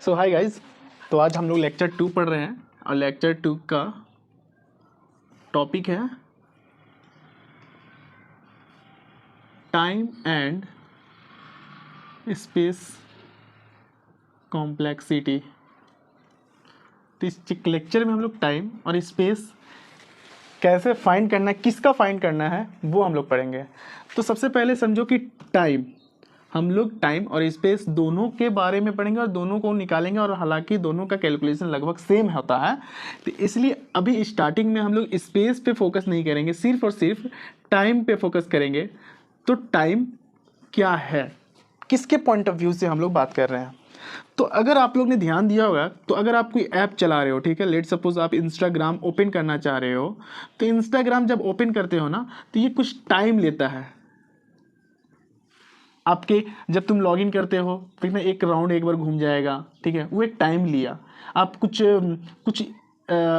सो hi guys. तो आज हम लोग लेक्चर 2 पढ़ रहे हैं और लेक्चर 2 का टॉपिक है टाइम एंड स्पेस कॉम्प्लेक्सिटी। तो इस लेक्चर में हम लोग टाइम और स्पेस कैसे फाइंड करना है, किसका फाइंड करना है, वो हम लोग पढ़ेंगे। तो सबसे पहले समझो कि टाइम, हम लोग टाइम और स्पेस दोनों के बारे में पढ़ेंगे और दोनों को निकालेंगे, और हालांकि दोनों का कैलकुलेशन लगभग सेम होता है। तो इसलिए अभी स्टार्टिंग में हम लोग स्पेस पे फोकस नहीं करेंगे, सिर्फ और सिर्फ टाइम पे फोकस करेंगे। तो टाइम क्या है, किसके पॉइंट ऑफ व्यू से हम लोग बात कर रहे हैं। तो अगर आप लोग ने ध्यान दिया होगा, तो अगर आप कोई ऐप चला रहे हो, ठीक है, लेट सपोज आप इंस्टाग्राम ओपन करना चाह रहे हो, तो इंस्टाग्राम जब ओपन करते हो ना, तो ये कुछ टाइम लेता है आपके। जब तुम लॉगिन करते हो, ठीक ना, एक राउंड एक बार घूम जाएगा, ठीक है, वो एक टाइम लिया। आप कुछ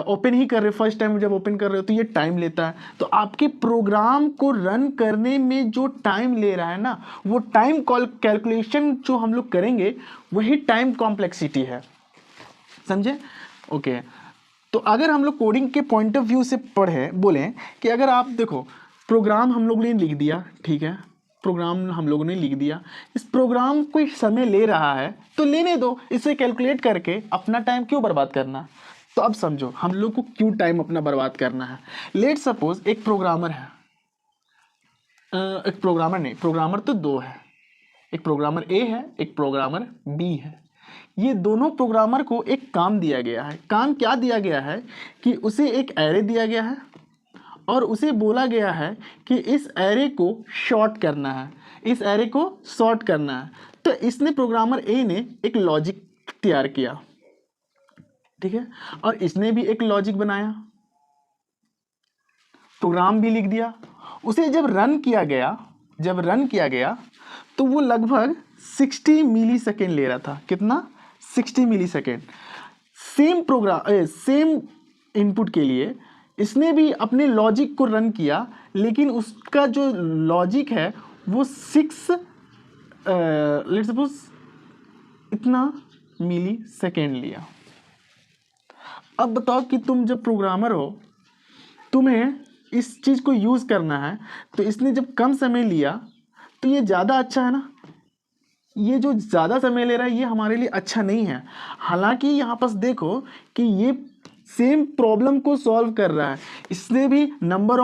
ओपन ही कर रहे हो, फर्स्ट टाइम जब ओपन कर रहे हो, तो ये टाइम लेता है। तो आपके प्रोग्राम को रन करने में जो टाइम ले रहा है ना, वो टाइम कैलकुलेशन जो हम लोग करेंगे, वही टाइम कॉम्प्लेक्सिटी है। समझे? ओके। तो अगर हम लोग कोडिंग के पॉइंट ऑफ व्यू से बोलें कि अगर आप देखो, प्रोग्राम हम लोग ने लिख दिया, ठीक है, प्रोग्राम हम लोगों ने लिख दिया, इस प्रोग्राम कोई समय ले रहा है तो लेने दो, इसे कैलकुलेट करके अपना टाइम क्यों बर्बाद करना। तो अब समझो हम लोग को क्यों टाइम अपना बर्बाद करना है। लेट सपोज एक प्रोग्रामर है, एक प्रोग्रामर नहीं, प्रोग्रामर तो दो है, एक प्रोग्रामर ए है, एक प्रोग्रामर बी है। ये दोनों प्रोग्रामर को एक काम दिया गया है। काम क्या दिया गया है कि उसे एक एरे दिया गया है और उसे बोला गया है कि इस एरे को शॉर्ट करना है, इस एरे को सॉर्ट करना है। तो इसने, प्रोग्रामर ए ने एक लॉजिक तैयार किया, ठीक है, और इसने भी एक लॉजिक बनाया, प्रोग्राम भी लिख दिया। उसे जब रन किया गया तो वो लगभग 60 मिली सेकेंड ले रहा था। कितना? 60 मिली सेकेंड। सेम इनपुट के लिए इसने भी अपने लॉजिक को रन किया, लेकिन उसका जो लॉजिक है वो 6 लेट्स सपोज इतना मिली सेकेंड लिया। अब बताओ कि तुम जब प्रोग्रामर हो, तुम्हें इस चीज़ को यूज़ करना है, तो इसने जब कम समय लिया तो ये ज़्यादा अच्छा है ना। ये जो ज़्यादा समय ले रहा है ये हमारे लिए अच्छा नहीं है। हालांकि यहाँ पर देखो कि ये सेम प्रॉब्लम को सॉल्व कर रहा है। इसने भी नंबर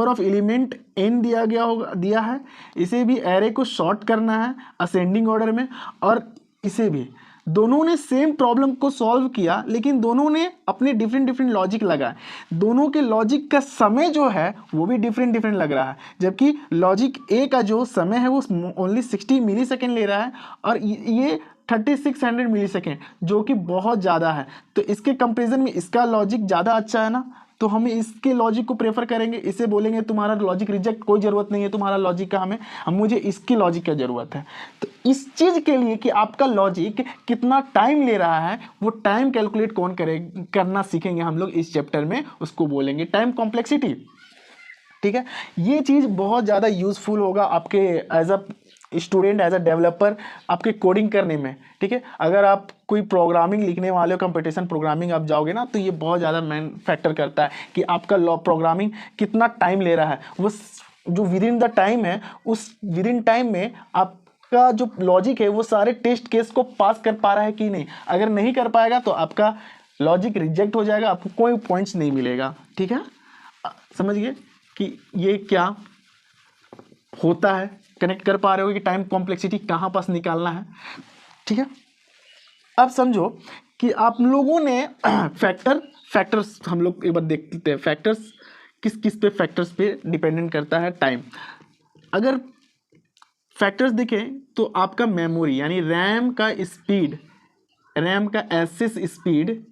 ऑफ एलिमेंट n दिया है। इसे भी एरे को सॉर्ट करना है असेंडिंग ऑर्डर में, और इसे भी। दोनों ने सेम प्रॉब्लम को सॉल्व किया, लेकिन दोनों ने अपने डिफरेंट लॉजिक लगाए। दोनों के लॉजिक का समय जो है वो भी डिफरेंट लग रहा है। जबकि लॉजिक ए का जो समय है वो ओनली 60 मिली सेकेंड ले रहा है, और ये 3600 मिली सेकेंड, जो कि बहुत ज़्यादा है। तो इसके कंपेरिजन में इसका लॉजिक ज़्यादा अच्छा है ना, तो हम इसके लॉजिक को प्रेफर करेंगे। इसे बोलेंगे तुम्हारा लॉजिक रिजेक्ट, कोई ज़रूरत नहीं है तुम्हारा लॉजिक का, मुझे इसकी लॉजिक की ज़रूरत है। तो इस चीज़ के लिए कि आपका लॉजिक कितना टाइम ले रहा है, वो टाइम कैलकुलेट करना सीखेंगे हम लोग इस चैप्टर में, उसको बोलेंगे टाइम कॉम्प्लेक्सिटी। ठीक है, ये चीज़ बहुत ज़्यादा यूजफुल होगा आपके as a student, as a developer, आपके कोडिंग करने में। ठीक है, अगर आप कोई प्रोग्रामिंग लिखने वाले हो, कंपटीशन प्रोग्रामिंग आप जाओगे ना, तो ये बहुत ज़्यादा मेन फैक्टर करता है कि आपका प्रोग्रामिंग कितना टाइम ले रहा है। वो जो विद इन द टाइम है, उस विद इन टाइम में आपका जो लॉजिक है वो सारे टेस्ट केस को पास कर पा रहा है कि नहीं। अगर नहीं कर पाएगा तो आपका लॉजिक रिजेक्ट हो जाएगा, आपको कोई पॉइंट्स नहीं मिलेगा। ठीक है, समझ गए कि ये क्या होता है, कनेक्ट कर पा रहे हो कि टाइम कॉम्प्लेक्सिटी कहाँ पास निकालना है। ठीक है, अब समझो कि आप लोगों ने फैक्टर्स हम लोग एक बार देख लेते हैं। फैक्टर्स किस किस पे, फैक्टर्स पे डिपेंडेंट करता है टाइम। अगर फैक्टर्स देखें तो आपका मेमोरी यानी रैम का स्पीड, रैम का एक्सेस स्पीड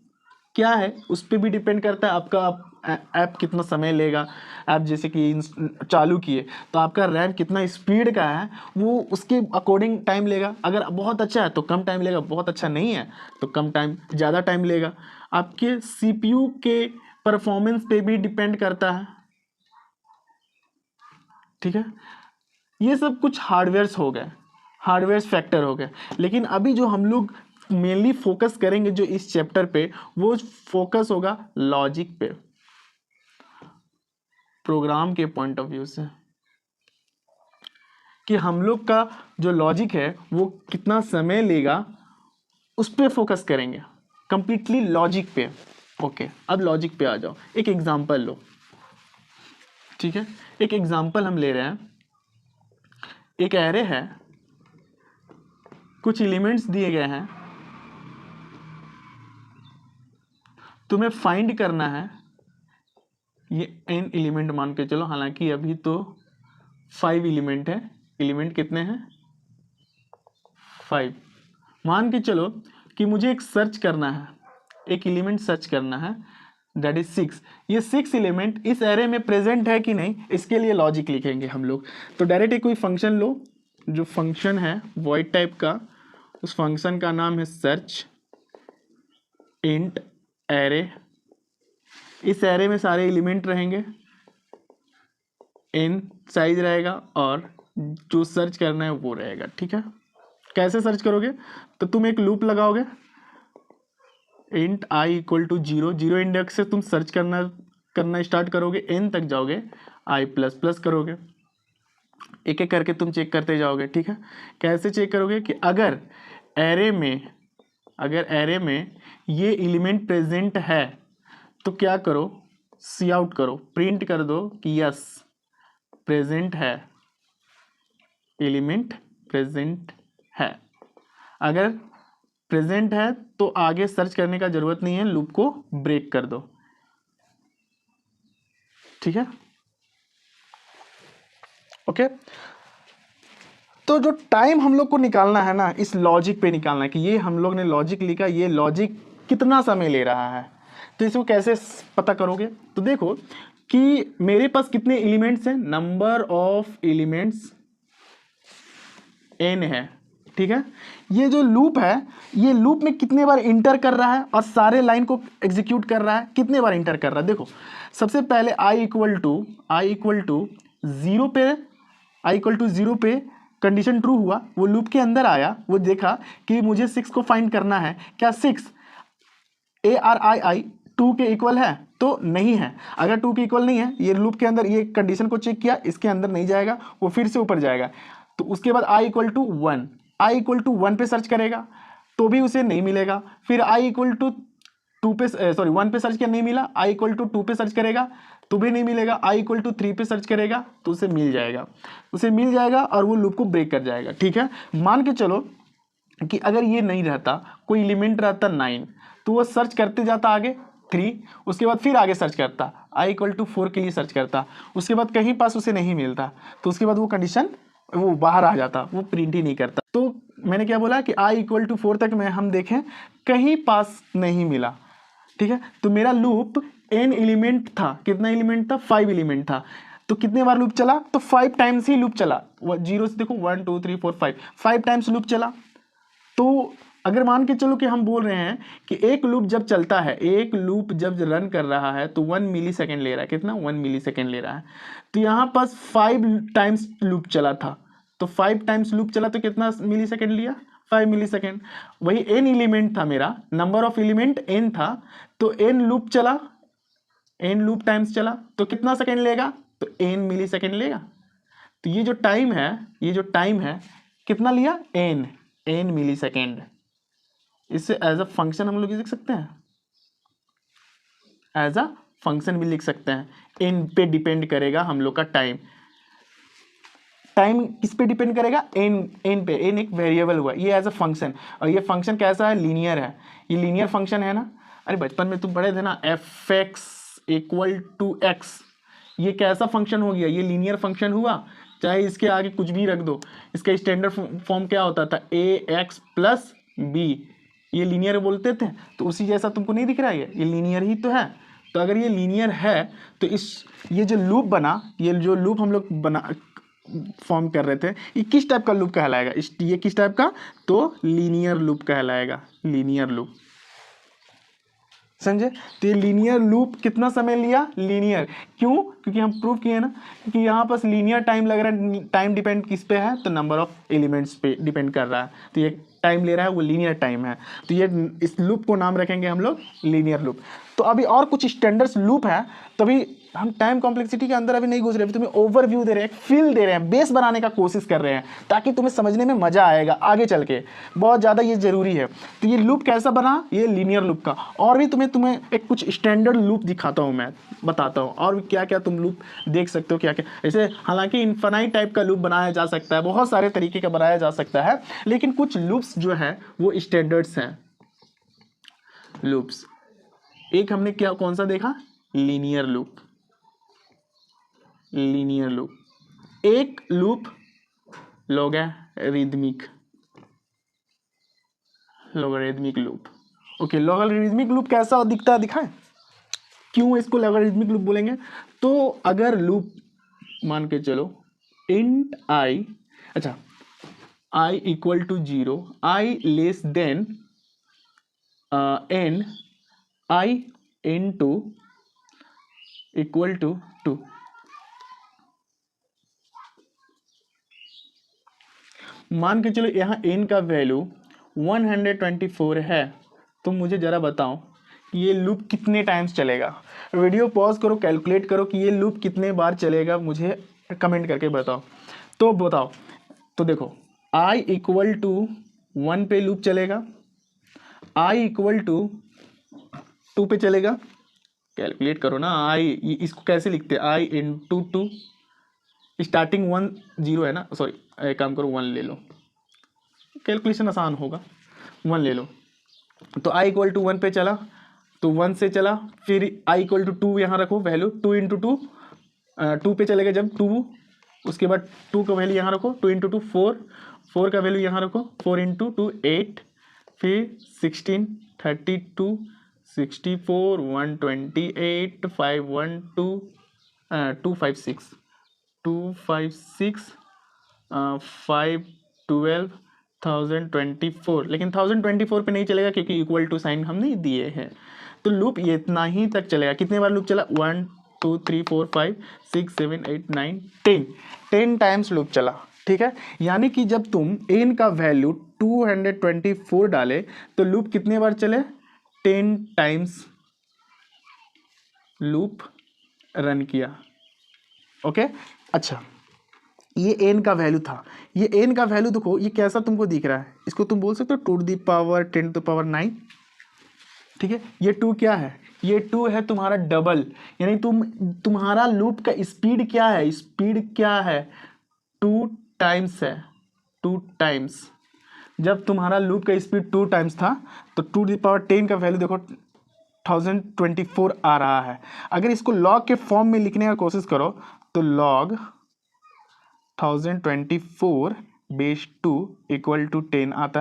क्या है, उस पर भी डिपेंड करता है। आपका ऐप कितना समय लेगा, ऐप जैसे कि चालू किए तो आपका रैम कितना स्पीड का है, वो उसके अकॉर्डिंग टाइम लेगा। अगर बहुत अच्छा है तो कम टाइम लेगा, बहुत अच्छा नहीं है तो कम टाइम, ज़्यादा टाइम लेगा। आपके सीपीयू के परफॉर्मेंस पे भी डिपेंड करता है। ठीक है, ये सब कुछ हार्डवेयर्स हो गए, हार्डवेयर फैक्टर हो गए। लेकिन अभी जो हम लोग मेनली फोकस करेंगे जो इस चैप्टर पे, वो फोकस होगा लॉजिक पे, प्रोग्राम के पॉइंट ऑफ व्यू से, कि हम लोग का जो लॉजिक है वो कितना समय लेगा, उस पर फोकस करेंगे, कंप्लीटली लॉजिक पे। ओके, अब लॉजिक पे आ जाओ, एक एग्जांपल लो। ठीक है, एक एग्जांपल हम ले रहे हैं। एक एरे है, कुछ एलिमेंट्स दिए गए हैं, तुम्हें फाइंड करना है, ये n एलिमेंट मान के चलो, हालांकि अभी तो 5 एलिमेंट है। एलिमेंट कितने हैं? 5। मान के चलो कि मुझे एक सर्च करना है, एक एलिमेंट सर्च करना है, दैट इज 6। ये 6 एलिमेंट इस एरे में प्रेजेंट है कि नहीं, इसके लिए लॉजिक लिखेंगे हम लोग। तो डायरेक्ट एक कोई फंक्शन लो, जो फंक्शन है वॉइड टाइप का, उस फंक्शन का नाम है सर्च इंट एरे। इस एरे में सारे एलिमेंट रहेंगे, n साइज रहेगा, और जो सर्च करना है वो रहेगा। ठीक है, कैसे सर्च करोगे? तो तुम एक लूप लगाओगे, int i equal to 0, 0 index से तुम सर्च करना स्टार्ट करोगे, n तक जाओगे, i प्लस प्लस करोगे, एक एक करके तुम चेक करते जाओगे। ठीक है, कैसे चेक करोगे कि अगर एरे में ये एलिमेंट प्रेजेंट है तो क्या करो, सी आउट करो, प्रिंट कर दो कि यस प्रेजेंट है, एलिमेंट प्रेजेंट है। अगर प्रेजेंट है तो आगे सर्च करने का जरूरत नहीं है, लूप को ब्रेक कर दो। ठीक है, ओके। तो जो टाइम हम लोग को निकालना है ना, इस लॉजिक पे निकालना है कि ये हम लोग ने लॉजिक लिखा, ये लॉजिक कितना समय ले रहा है। तो इसको कैसे पता करोगे? तो देखो कि मेरे पास कितने एलिमेंट्स हैं, नंबर ऑफ एलिमेंट्स n है। ठीक है, ये जो लूप है, ये लूप में कितने बार इंटर कर रहा है और सारे लाइन को एग्जीक्यूट कर रहा है, कितने बार इंटर कर रहा है। देखो, सबसे पहले i इक्वल टू 0 पे कंडीशन ट्रू हुआ, वो लूप के अंदर आया, वो देखा कि मुझे 6 को फाइंड करना है, क्या 6 ARII 2 के इक्वल है? तो नहीं है। अगर 2 के इक्वल नहीं है, ये लूप के अंदर ये कंडीशन को चेक किया, इसके अंदर नहीं जाएगा, वो फिर से ऊपर जाएगा। तो उसके बाद i इक्वल टू 1 पे सर्च करेगा तो भी उसे नहीं मिलेगा। फिर i इक्वल टू 1 पे सर्च किया, नहीं मिला, i इक्वल टू 2 पे सर्च करेगा तो भी नहीं मिलेगा, i इक्वल टू 3 पे सर्च करेगा तो उसे मिल जाएगा और वो लूप को ब्रेक कर जाएगा। ठीक है, मान के चलो कि अगर ये नहीं रहता, कोई एलिमेंट रहता 9, तो वो सर्च करते जाता आगे 3, उसके बाद फिर आगे सर्च करता, i इक्वल टू 4 के लिए सर्च करता, उसके बाद कहीं पास उसे नहीं मिलता, तो उसके बाद वो कंडीशन वो बाहर आ जाता, वो प्रिंट ही नहीं करता। तो मैंने क्या बोला कि i इक्वल टू 4 तक में हम देखें, कहीं पास नहीं मिला। ठीक है, तो मेरा लूप n एलिमेंट था, कितना एलिमेंट था? 5 एलिमेंट था। तो कितने बार लूप चला? तो 5 टाइम्स ही लूप चला। 0 से देखो 1 2 3 4 5 टाइम्स लूप चला। तो अगर मान के चलो कि हम बोल रहे हैं कि एक लूप जब चलता है, एक लूप जब रन कर रहा है तो 1 मिली सेकेंड ले रहा है, कितना? 1 मिली सेकेंड ले रहा है। तो यहाँ पास 5 टाइम्स लूप चला था, तो 5 टाइम्स लूप चला तो कितना मिली सेकेंड लिया? 5 मिली सेकेंड। वही n एलिमेंट था, मेरा नंबर ऑफ एलिमेंट n था, तो n लूप चला, n लूप टाइम्स चला तो कितना सेकेंड लेगा? तो n मिली सेकेंड लेगा। तो ये जो टाइम है कितना लिया? n मिली सेकेंड। इसे एज अ फंक्शन हम लोग लिख सकते हैं, एज अ फंक्शन भी लिख सकते हैं। n पे डिपेंड करेगा हम लोग का टाइम किस पे डिपेंड करेगा? n पे। n एक वेरिएबल हुआ, ये एज अ फंक्शन। और ये फंक्शन कैसा है? लीनियर है, ये लीनियर फंक्शन है ना। अरे बचपन में तुम पढ़े थे ना, fx इक्वल टू x, ये कैसा फंक्शन हो गया? ये लीनियर फंक्शन हुआ, चाहे इसके आगे कुछ भी रख दो। इसका स्टैंडर्ड फॉर्म क्या होता था? ax प्लस b, ये लीनियर बोलते थे। तो उसी जैसा तुमको नहीं दिख रहा है? ये लीनियर ही तो है। तो अगर ये लीनियर है तो ये जो लूप बना, ये जो लूप हम लोग फॉर्म कर रहे थे, ये किस टाइप का लूप कहलाएगा? ये किस टाइप का? तो लीनियर लूप कहलाएगा, लीनियर लूप। समझे? तो ये लीनियर लूप कितना समय लिया? लीनियर। क्यों? क्योंकि हम प्रूव किए ना कि यहाँ पास लीनियर टाइम लग रहा है। टाइम डिपेंड किस पे है? तो नंबर ऑफ एलिमेंट्स पे डिपेंड कर रहा है। तो ये टाइम ले रहा है वो लीनियर टाइम है, तो ये इस लूप को नाम रखेंगे हम लोग लीनियर लूप। तो अभी और कुछ स्टैंडर्ड्स लूप है, तो अभी हम टाइम कॉम्प्लेक्सिटी के अंदर अभी नहीं घुस रहे, अभी तुम्हें ओवरव्यू दे रहे हैं, फील दे रहे हैं, बेस बनाने का कोशिश कर रहे हैं ताकि तुम्हें समझने में मजा आएगा आगे चल के, बहुत ज़्यादा ये जरूरी है। तो ये लूप कैसा बना, ये लीनियर लूप का। और भी तुम्हें एक कुछ स्टैंडर्ड लूप दिखाता हूँ, मैं बताता हूँ और क्या क्या तुम लूप देख सकते हो, क्या क्या ऐसे। हालांकि इन्फिनाइट टाइप का लूप बनाया जा सकता है, बहुत सारे तरीके का बनाया जा सकता है, लेकिन कुछ लूप्स जो है वो स्टैंडर्ड्स हैं लूप्स। एक हमने क्या कौन सा देखा, लीनियर लूप, लीनियर लूप। एक loop logarithmic, logarithmic loop. Okay, logarithmic loop कैसा दिखता है दिखाएं, क्यों इसको लॉगरिदमिक लूप बोलेंगे। तो अगर लूप मान के चलो इंट आई, अच्छा i equal to 0, i less than n, i into equal to 2। मान के चलो यहाँ n का वैल्यू 124 है, तो मुझे ज़रा बताओ कि ये लूप कितने टाइम्स चलेगा। वीडियो पॉज करो, कैलकुलेट करो कि ये लूप कितने बार चलेगा, मुझे कमेंट करके बताओ। तो बताओ, तो देखो i इक्वल टू 1 पे लूप चलेगा, i इक्वल टू 2 पे चलेगा, कैलकुलेट करो ना। i इसको कैसे लिखते हैं, i इंटू 2, स्टार्टिंग 1 0 है ना, सॉरी एक काम करो 1 ले लो, कैलकुलेशन आसान होगा, 1 ले लो। तो i इक्वल टू 1 पे चला, तो 1 से चला, फिर i इक्वल टू 2 यहाँ रखो वैल्यू, 2 इंटू 2 2 पे चलेगा जब 2, उसके बाद 2 का वैल्यू यहाँ रखो, 2 इंटू 2 4, 4 का वैल्यू यहाँ रखो, 4 इंटू 2 8, फिर 16 32 64 128 512 256 256 512 1024, लेकिन 1024 पे नहीं चलेगा क्योंकि इक्वल टू साइन हम नहीं दिए हैं। तो लूप ये इतना ही तक चलेगा। कितने बार लूप चला, 1 2 3 4 5 6 7 8 9 10 टाइम्स लूप चला, ठीक है। यानी कि जब तुम n का वैल्यू 224 डाले तो लूप कितने बार चले, 10 टाइम्स लूप रन किया। ओके, अच्छा ये n का वैल्यू था, ये n का वैल्यू देखो ये कैसा तुमको दिख रहा है, इसको तुम बोल सकते हो 2 to the power 10 to the power 9, ठीक है। ये 2 क्या है, ये 2 है तुम्हारा डबल, यानी तुम्हारा लूप का स्पीड क्या है, स्पीड क्या है 2 टाइम्स है, 2 टाइम्स। जब तुम्हारा लूप का स्पीड 2 टाइम्स था तो 2 टू द पावर 10 का वैल्यू देखो 1024 आ रहा है। अगर इसको लॉग के फॉर्म में लिखने का कोशिश करो तो लॉग 1024 बेस 2 इक्वल टू 10 आता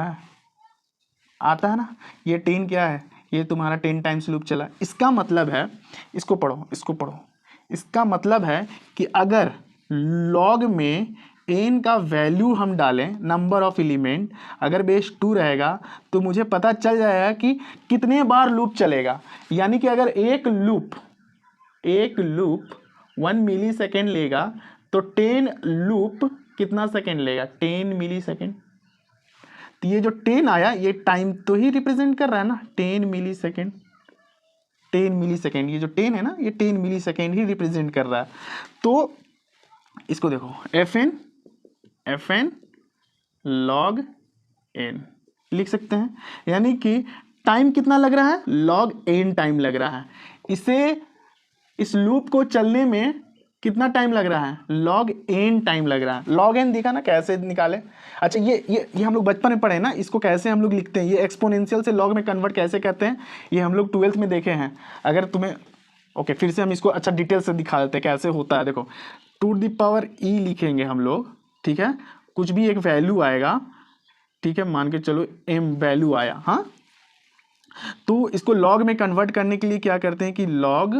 है ना। ये 10 क्या है, ये तुम्हारा 10 टाइम्स लूप चला। इसका मतलब है, इसको पढ़ो, इसका मतलब है कि अगर लॉग में n का वैल्यू हम डालें, नंबर ऑफ एलिमेंट अगर बेस 2 रहेगा तो मुझे पता चल जाएगा कि कितने बार लूप चलेगा। यानी कि अगर एक लूप 1 मिली सेकेंड लेगा तो 10 लूप कितना सेकेंड लेगा, 10 मिली सेकेंड। तो ये जो 10 आया ये टाइम तो ही रिप्रेजेंट कर रहा है ना, 10 मिली सेकेंड, 10 मिली सेकेंड, ये जो 10 है ना ये 10 मिली सेकेंड ही रिप्रेजेंट कर रहा है। तो इसको देखो fn log n लिख सकते हैं, यानी कि टाइम कितना लग रहा है, log n टाइम लग रहा है। इस लूप को चलने में कितना टाइम लग रहा है, log n टाइम लग रहा है। log n दिखा ना कैसे निकाले। अच्छा ये हम लोग बचपन में पढ़े ना, इसको कैसे हम लोग लिखते हैं, ये एक्सपोनेंशियल से log में कन्वर्ट कैसे करते हैं, ये हम लोग 12th में देखे हैं। अगर तुम्हें ओके फिर से हम इसको अच्छा डिटेल से दिखा देते हैं कैसे होता है। देखो 2 टू द पावर e लिखेंगे हम लोग, ठीक है। कुछ भी एक वैल्यू आएगा, ठीक है, मान के चलो m वैल्यू आया, हाँ, तो इसको लॉग में कन्वर्ट करने के लिए क्या करते हैं कि लॉग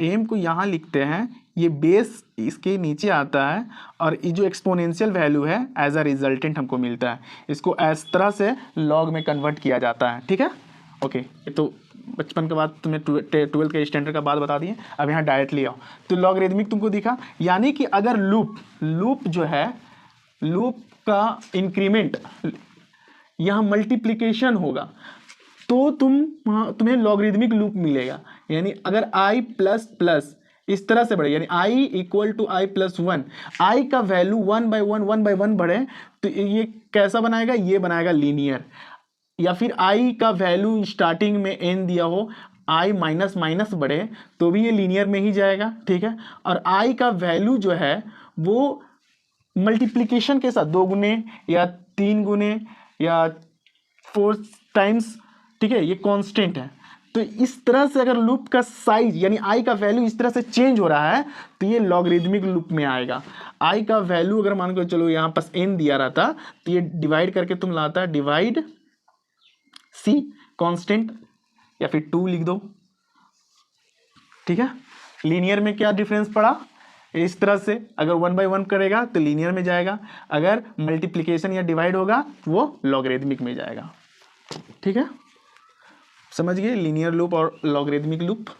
m को यहाँ लिखते हैं, ये बेस इसके नीचे आता है और ये जो एक्सपोनेंशियल वैल्यू है एज अ रिजल्टेंट हमको मिलता है। इसको इस तरह से लॉग में कन्वर्ट किया जाता है, ठीक है। ओके, ये तो बचपन के बाद तुम्हें 12th के स्टैंडर्ड का बात बता दिए। अब यहाँ डायरेक्टली आओ, तो लॉगरिदमिक तुमको दिखा, यानी कि अगर लूप जो है, लूप का इंक्रीमेंट, यहाँ मल्टीप्लिकेशन होगा तो तुम्हें लॉगरिदमिक लूप मिलेगा। यानी अगर i प्लस प्लस इस तरह से बढ़े, यानी i equal to i plus one, आई का वैल्यू 1/1 बढ़े तो ये कैसा बनाएगा, ये बनाएगा लीनियर। या फिर i का वैल्यू स्टार्टिंग में n दिया हो, i माइनस माइनस बढ़े तो भी ये लीनियर में ही जाएगा, ठीक है। और i का वैल्यू जो है वो मल्टीप्लिकेशन के साथ 2 गुने या 3 गुने या 4 टाइम्स, ठीक है, ये कांस्टेंट है। तो इस तरह से अगर लूप का साइज यानी i का वैल्यू इस तरह से चेंज हो रहा है तो ये लॉगरिदमिक लूप में आएगा। i का वैल्यू अगर मान के चलो यहाँ पास n दिया रहता तो ये डिवाइड करके तुम लाता डिवाइड c कांस्टेंट या फिर 2 लिख दो, ठीक है। लीनियर में क्या डिफरेंस पड़ा, इस तरह से अगर 1/1 करेगा तो लीनियर में जाएगा, अगर मल्टीप्लिकेशन या डिवाइड होगा वो लॉगरिदमिक में जाएगा, ठीक है। समझ गए लीनियर लूप और लॉगरिदमिक लूप।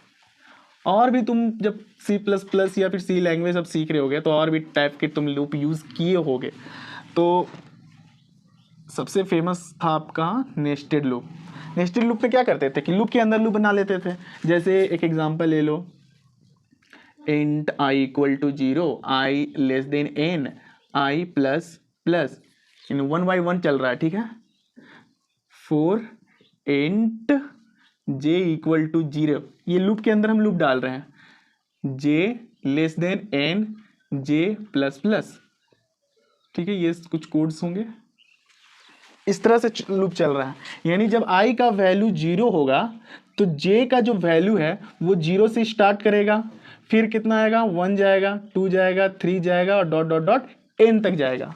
और भी तुम जब C++ या फिर सी लैंग्वेज अब सीख रहे होगे तो और भी टाइप के तुम लूप यूज़ किए होगे। तो सबसे फेमस था आपका नेस्टेड लूप। नेस्टेड लूप में क्या करते थे कि लूप के अंदर लूप बना लेते थे। जैसे एक एग्जांपल ले लो, int i equal to 0, i less than n, i plus plus, इन 1/1 चल रहा है, ठीक है। For int j equal to 0, ये लूप के अंदर हम लूप डाल रहे हैं, j less than n, j plus plus, ठीक है। ये कुछ कोड्स होंगे, इस तरह से लूप चल रहा है। यानी जब i का वैल्यू 0 होगा तो j का जो वैल्यू है वो 0 से स्टार्ट करेगा, फिर कितना आएगा, 1 जाएगा, 2 जाएगा, 3 जाएगा और डॉट डॉट डॉट n तक जाएगा।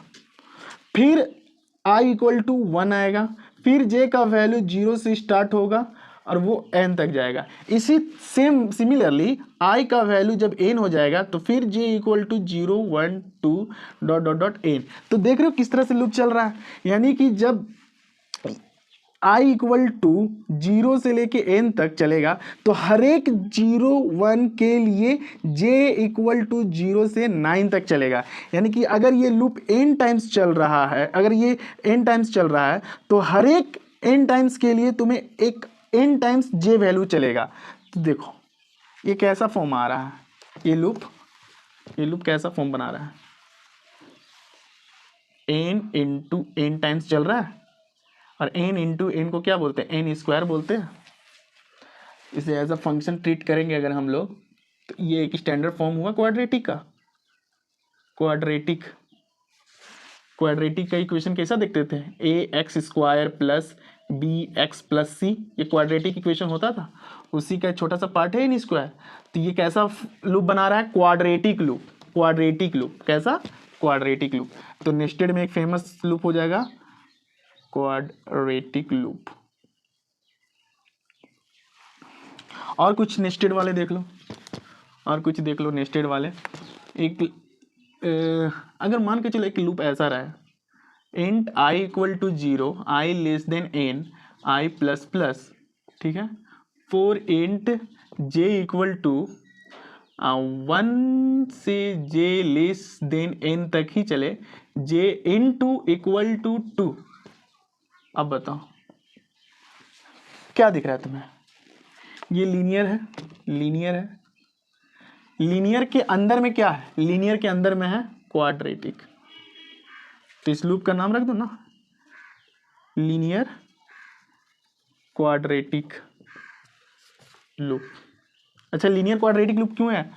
फिर i इक्वल टू 1 आएगा, फिर j का वैल्यू 0 से स्टार्ट होगा और वो n तक जाएगा। इसी सिमिलरली i का वैल्यू जब n हो जाएगा तो फिर j equal to 0, 1, 2 dot dot dot n। तो देख रहे हो किस तरह से लूप चल रहा है। यानी कि जब i इक्वल टू 0 से लेके n तक चलेगा तो हर एक 0, 1 के लिए j इक्वल टू 0 से 9 तक चलेगा। यानी कि अगर ये लूप n टाइम्स चल रहा है, अगर ये n टाइम्स चल रहा है तो हर एक n टाइम्स के लिए तुम्हें एक n टाइम्स j वैल्यू चलेगा। तो देखो ये कैसा फॉर्म आ रहा है, ये लूप कैसा फॉर्म बना रहा है, n इंटू n टाइम्स चल रहा है और n इंटू n को क्या बोलते हैं, n स्क्वायर बोलते हैं। इसे एज अ फंक्शन ट्रीट करेंगे अगर हम लोग तो ये एक स्टैंडर्ड फॉर्म हुआ क्वाड्रेटिक का। क्वाड्रेटिक का इक्वेशन कैसा देखते थे, ax square plus bx plus c, ये क्वाड्रेटिक इक्वेशन होता था, उसी का छोटा सा पार्ट है n स्क्वायर। तो ये कैसा लूप बना रहा है, क्वाड्रेटिक लूप। कैसा, क्वाड्रेटिक लूप। तो नेस्टेड में एक फेमस लूप हो जाएगा क्वाड्रेटिक लूप। और कुछ नेस्टेड वाले देख लो, नेस्टेड वाले। एक अगर मान के चलो एक लूप ऐसा रहा है, int i equal to 0, i less than n, i plus plus, ठीक है। For int j equal to 1 से j लेस देन n तक ही चले, j इंटू इक्वल टू 2। अब बताओ क्या दिख रहा है तुम्हें, ये लीनियर है। लीनियर के अंदर में क्या है, लीनियर के अंदर में है क्वाड्रेटिक। तो इस लूप का नाम रख दो ना, लीनियर क्वाड्रेटिक लूप। अच्छा, लीनियर क्वाड्रेटिक लूप क्यों है,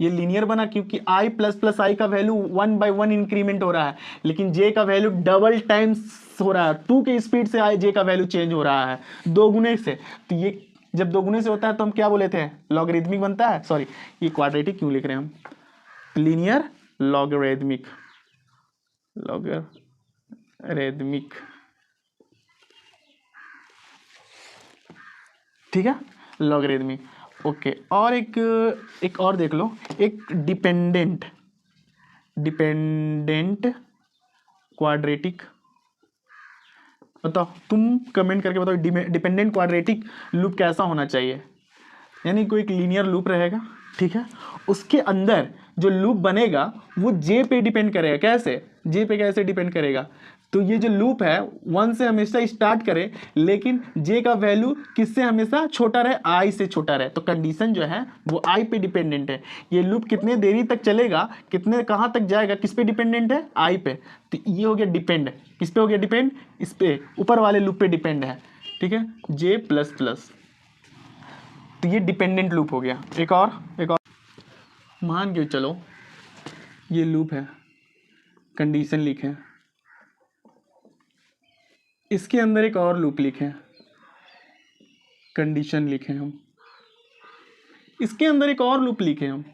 ये लीनियर बना क्योंकि i प्लस प्लस आई का वैल्यू 1/1 इंक्रीमेंट हो रहा है, लेकिन j का वैल्यू डबल टाइम्स हो रहा है, 2 के स्पीड से j का वैल्यू चेंज हो रहा है 2 गुने से। तो ये जब 2 गुने से होता है तो हम क्या बोले थे, लॉगरिदमिक बनता है। सॉरी, ये क्वाड्रेटिक क्यों लिख रहे हैं हम, लीनियर लॉगरिदमिक, ठीक है, लॉगरिदमिक। ओके, और एक और देख लो, एक डिपेंडेंट क्वाड्रेटिक। बताओ, तुम कमेंट करके बताओ डिपेंडेंट क्वाड्रेटिक लूप कैसा होना चाहिए। यानी कोई एक लीनियर लूप रहेगा, ठीक है, उसके अंदर जो लूप बनेगा वो जे पे डिपेंड करेगा। कैसे, जे पे कैसे डिपेंड करेगा, तो ये जो लूप है 1 से हमेशा स्टार्ट करे, लेकिन जे का वैल्यू किससे हमेशा छोटा रहे, आई से छोटा रहे। तो कंडीशन जो है वो आई पे डिपेंडेंट है। ये लूप कितने देरी तक चलेगा, कितने कहाँ तक जाएगा, किस पे डिपेंडेंट है, आई पे। तो ये हो गया डिपेंड, किस पे हो गया डिपेंड, इस पे ऊपर वाले लूप पे डिपेंड है, ठीक है, जे प्लस प्लस। तो ये डिपेंडेंट लूप हो गया। एक और मान के चलो ये लूप है, कंडीशन लिखें, इसके अंदर एक और लूप लिखें, कंडीशन लिखें हम, इसके अंदर एक और लूप लिखें हम,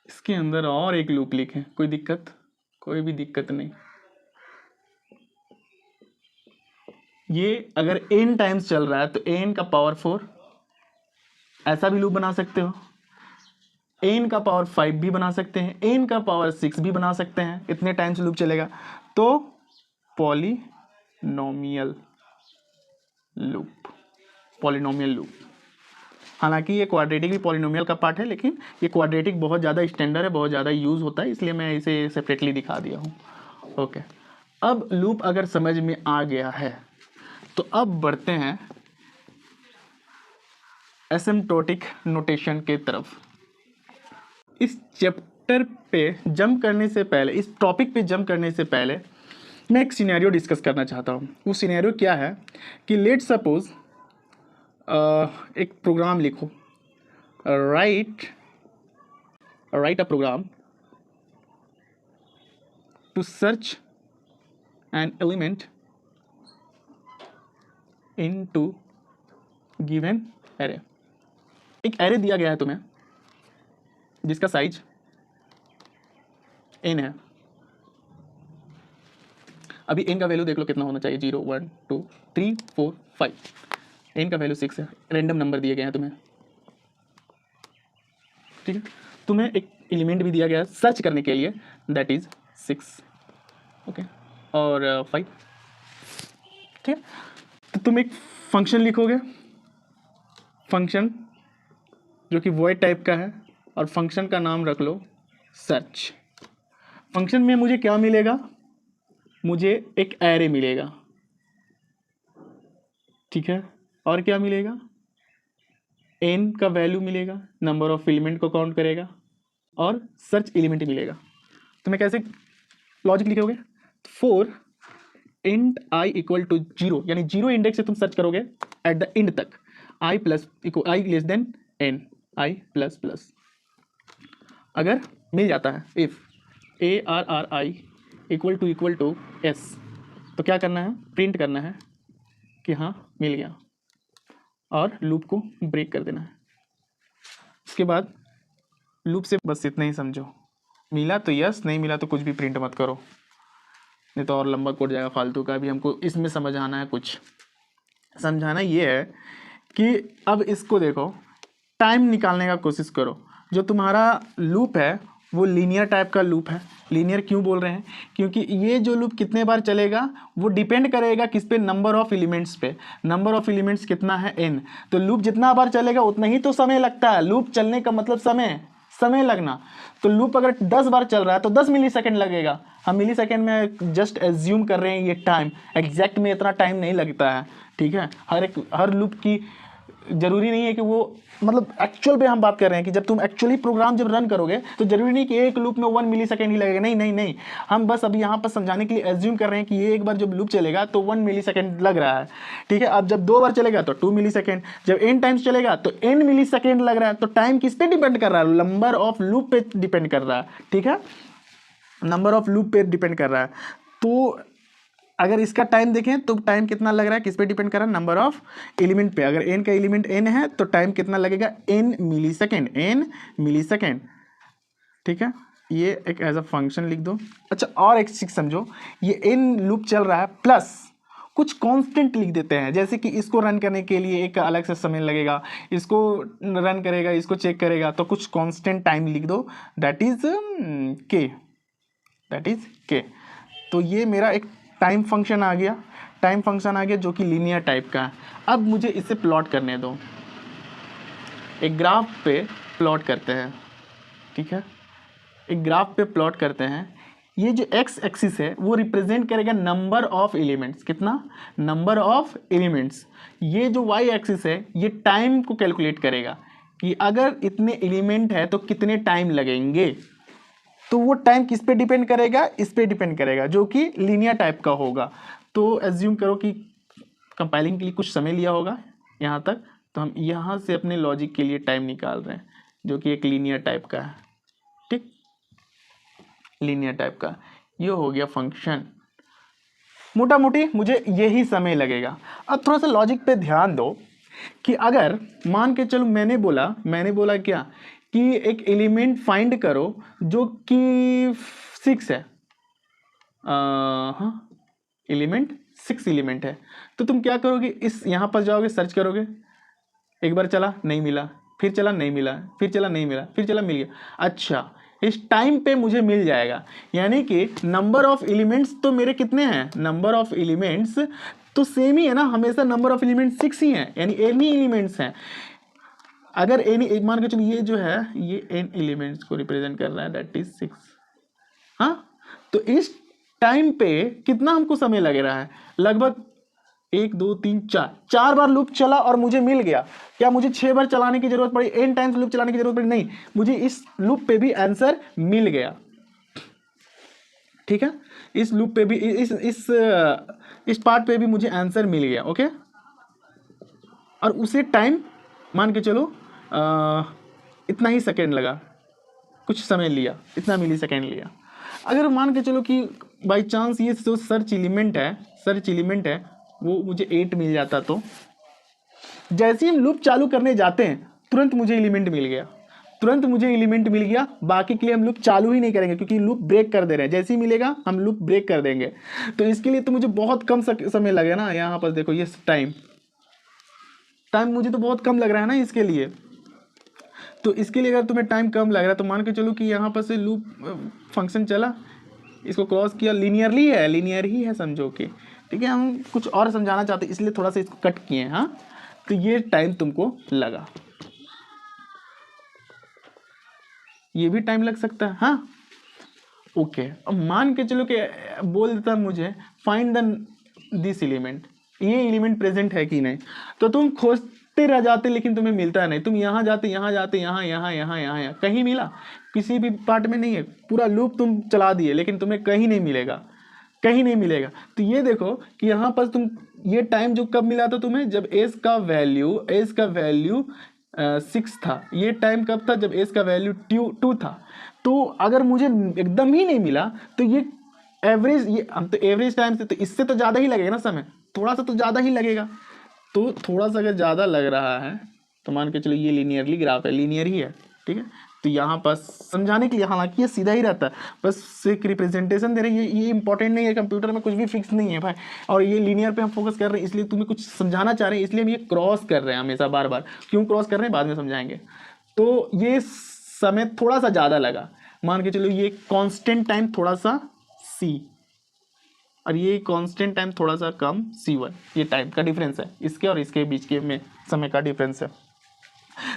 इसके अंदर और एक लूप लिखें। कोई दिक्कत, कोई भी दिक्कत नहीं। ये अगर n टाइम्स चल रहा है तो n का पावर 4 ऐसा भी लूप बना सकते हो, n का पावर 5 भी बना सकते हैं, n का पावर 6 भी बना सकते हैं। इतने टाइम्स लूप चलेगा तो पॉलिनोमियल लूप। हालांकि ये क्वाड्रेटिक भी पॉलिनोमियल का पार्ट है, लेकिन ये क्वाड्रेटिक बहुत ज़्यादा स्टैंडर्ड है, बहुत ज़्यादा यूज़ होता है, इसलिए मैं इसे सेपरेटली दिखा दिया हूँ। ओके, अब लूप अगर समझ में आ गया है तो अब बढ़ते हैं एसिम्प्टोटिक नोटेशन के तरफ। इस चैप्टर पे जंप करने से पहले, इस टॉपिक पे जंप करने से पहले मैं एक सिनेरियो डिस्कस करना चाहता हूँ। वो सिनेरियो क्या है कि लेट सपोज एक प्रोग्राम लिखो, write a program to search an element into given array. एक एरे दिया गया है तुम्हें जिसका साइज n है। अभी n का वैल्यू देख लो कितना होना चाहिए, 0 1 2 3 4 5। n का वैल्यू 6 है, रैंडम नंबर दिए गए हैं तुम्हें, ठीक है। तुम्हें एक एलिमेंट भी दिया गया है सर्च करने के लिए, दैट इज 6, ओके, और 5, ठीक है। तो तुम एक फंक्शन लिखोगे, फंक्शन जो कि वॉइड टाइप का है, और फंक्शन का नाम रख लो सर्च। फंक्शन में मुझे क्या मिलेगा, मुझे एक एरे मिलेगा, ठीक है, और क्या मिलेगा, n का वैल्यू मिलेगा, नंबर ऑफ एलिमेंट को काउंट करेगा, और सर्च एलिमेंट मिलेगा। तो मैं कैसे लॉजिक लिखोगे, 4 इंट आई इक्वल टू 0, यानी 0 इंडेक्स से तुम सर्च करोगे एट द एंड तक, i less than n, i plus plus. अगर मिल जाता है, if ARRI equal to S, तो क्या करना है, प्रिंट करना है कि हाँ मिल गया, और लूप को ब्रेक कर देना है। उसके बाद लूप से बस इतना ही समझो, मिला तो यस, नहीं मिला तो कुछ भी प्रिंट मत करो, नहीं तो और लंबा कोड जाएगा फालतू का। अभी हमको इसमें समझाना है, कुछ समझाना ये है कि अब इसको देखो, टाइम निकालने का कोशिश करो। जो तुम्हारा लूप है वो लीनियर टाइप का लूप है। लीनियर क्यों बोल रहे हैं, क्योंकि ये जो लूप कितने बार चलेगा वो डिपेंड करेगा किस पे, नंबर ऑफ एलिमेंट्स पे। नंबर ऑफ एलिमेंट्स कितना है, n। तो लूप जितना बार चलेगा उतना ही तो समय लगता है। लूप चलने का मतलब समय लगना। तो लूप अगर 10 बार चल रहा है तो 10 मिली सेकेंड लगेगा। हम मिली सेकेंड में जस्ट एज्यूम कर रहे हैं ये टाइम, एग्जैक्ट में इतना टाइम नहीं लगता है, ठीक है। हर लूप की जरूरी नहीं है कि वो, मतलब एक्चुअल पे हम बात कर रहे हैं कि जब तुम एक्चुअली प्रोग्राम जब रन करोगे तो जरूरी नहीं कि एक लूप में 1 मिली सेकेंड ही लगेगा। नहीं, हम बस अभी यहाँ पर समझाने के लिए एज्यूम कर रहे हैं कि ये एक बार जब लूप चलेगा तो 1 मिली सेकेंड लग रहा है, ठीक है। अब जब 2 बार चलेगा तो 2 मिली सेकेंड, जब n टाइम्स चलेगा तो n मिली सेकेंड लग रहा है। तो टाइम किस पे डिपेंड कर रहा है, नंबर ऑफ लूप पे डिपेंड कर रहा है, ठीक है, नंबर ऑफ लूप पे डिपेंड कर रहा है। तो अगर इसका टाइम देखें तो टाइम कितना लग रहा है, किस पे डिपेंड कर रहा है, नंबर ऑफ एलिमेंट पे। अगर n का एलिमेंट n है तो टाइम कितना लगेगा, n मिली सेकेंड, ठीक है। ये एक एज अ फंक्शन लिख दो। अच्छा, और एक चीज समझो, ये n लूप चल रहा है प्लस कुछ कांस्टेंट लिख देते हैं, जैसे कि इसको रन करने के लिए एक अलग से समय लगेगा, इसको रन करेगा, इसको चेक करेगा, तो कुछ कांस्टेंट टाइम लिख दो, दैट इज k। तो ये मेरा एक टाइम फंक्शन आ गया, जो कि लीनियर टाइप का है। अब मुझे इसे प्लॉट करने दो, एक ग्राफ पे प्लॉट करते हैं, ठीक है। एक ग्राफ पे प्लॉट करते हैं। ये जो एक्स एक्सिस है वो रिप्रेजेंट करेगा नंबर ऑफ एलिमेंट्स, कितना, नंबर ऑफ एलिमेंट्स। ये जो वाई एक्सिस है ये टाइम को कैलकुलेट करेगा कि अगर इतने एलिमेंट है तो कितने टाइम लगेंगे। तो वो टाइम किस पे डिपेंड करेगा, इस पे डिपेंड करेगा, जो कि लीनियर टाइप का होगा। तो एज्यूम करो कि कंपाइलिंग के लिए कुछ समय लिया होगा यहाँ तक, तो हम यहाँ से अपने लॉजिक के लिए टाइम निकाल रहे हैं जो कि एक लीनियर टाइप का है, ठीक, लीनियर टाइप का। ये हो गया फंक्शन, मोटा मोटी मुझे यही समय लगेगा। अब थोड़ा सा लॉजिक पे ध्यान दो कि अगर मान के चलो मैंने बोला क्या कि एक एलिमेंट फाइंड करो जो कि 6 है, हाँ एलिमेंट 6 एलिमेंट है, तो तुम क्या करोगे, इस यहाँ पर जाओगे, सर्च करोगे, एक बार चला नहीं मिला, फिर चला नहीं मिला, फिर चला नहीं मिला, फिर चला मिल गया। अच्छा, इस टाइम पे मुझे मिल जाएगा, यानी कि नंबर ऑफ एलिमेंट्स तो मेरे कितने हैं, नंबर ऑफ एलिमेंट्स तो सेम ही है ना, हमेशा नंबर ऑफ एलिमेंट्स 6 ही हैं, यानी एनी एलिमेंट्स हैं। अगर एनी, मान के चलो ये जो है ये एन एलिमेंट्स को रिप्रेजेंट कर रहा है, दैट इज 6। हाँ, तो इस टाइम पे कितना हमको समय लग रहा है, लगभग 1 2 3 4 बार लूप चला और मुझे मिल गया। क्या मुझे 6 बार चलाने की जरूरत पड़ी, n टाइम्स लूप चलाने की जरूरत पड़ी, नहीं, मुझे इस लूप पे भी आंसर मिल गया। ठीक है, इस लूप पे भी, इस पार्ट पे भी मुझे आंसर मिल गया। ओके, और उसे टाइम मान के चलो इतना ही सेकेंड लगा, कुछ समय लिया, इतना मिली सेकेंड लिया। अगर मान के चलो कि बाई चांस ये जो सर्च एलिमेंट है वो मुझे 8 मिल जाता, तो जैसे ही हम लूप चालू करने जाते हैं तुरंत मुझे एलिमेंट मिल गया, बाकी के लिए हम लूप चालू ही नहीं करेंगे क्योंकि लूप ब्रेक कर दे रहे हैं, जैसे ही मिलेगा हम लूप ब्रेक कर देंगे। तो इसके लिए तो मुझे बहुत कम समय लगेगा ना। यहाँ पर देखो ये टाइम मुझे तो बहुत कम लग रहा है ना इसके लिए। तो इसके लिए अगर तुम्हें टाइम कम लग रहा है तो मान के चलो कि यहाँ पर से लूप फंक्शन चला, इसको क्रॉस किया, लीनियर ही है समझो कि, ठीक है। हम कुछ और समझाना चाहते हैं इसलिए थोड़ा सा इसको कट किए हैं। हाँ, तो ये टाइम तुमको लगा, ये भी टाइम लग सकता है। हाँ, ओके, अब मान के चलो कि बोल देता मुझे फाइंड दिस एलिमेंट, ये एलिमेंट प्रेजेंट है कि नहीं, तो तुम खोजते रह जाते लेकिन तुम्हें मिलता नहीं। तुम यहाँ जाते यहाँ कहीं मिला, किसी भी पार्ट में नहीं है, पूरा लूप तुम चला दिए लेकिन तुम्हें कहीं नहीं मिलेगा। तो ये देखो कि यहाँ पर तुम ये टाइम जो कब मिला था तुम्हें, जब एज का वैल्यू 6 था। ये टाइम कब था, जब एज का वैल्यू 2 था। तो अगर मुझे एकदम ही नहीं मिला तो ये एवरेज, ये हम तो एवरेज टाइम से, तो इससे तो ज़्यादा ही लगेगा ना समय, थोड़ा सा तो ज़्यादा ही लगेगा। तो थोड़ा सा अगर ज़्यादा लग रहा है तो मान के चलो ये लीनियरली ग्राफ है, लीनियर ही है, ठीक है। तो यहाँ पर समझाने के लिए, हालांकि ये सीधा ही रहता है, बस एक रिप्रेजेंटेशन दे रहे हैं, ये इंपॉर्टेंट नहीं है, कंप्यूटर में कुछ भी फिक्स नहीं है भाई। और ये लीनियर पे हम फोकस कर रहे हैं इसलिए तुम्हें कुछ समझाना चाह रहे हैं, इसलिए हम ये क्रॉस कर रहे हैं हमेशा, बार बार क्यों क्रॉस कर रहे हैं बाद में समझाएंगे। तो ये समय थोड़ा सा ज़्यादा लगा, मान के चलो ये कांस्टेंट टाइम थोड़ा सा c और ये कांस्टेंट टाइम थोड़ा सा कम c1, ये टाइम का डिफरेंस है, इसके और इसके बीच के में समय का डिफरेंस है।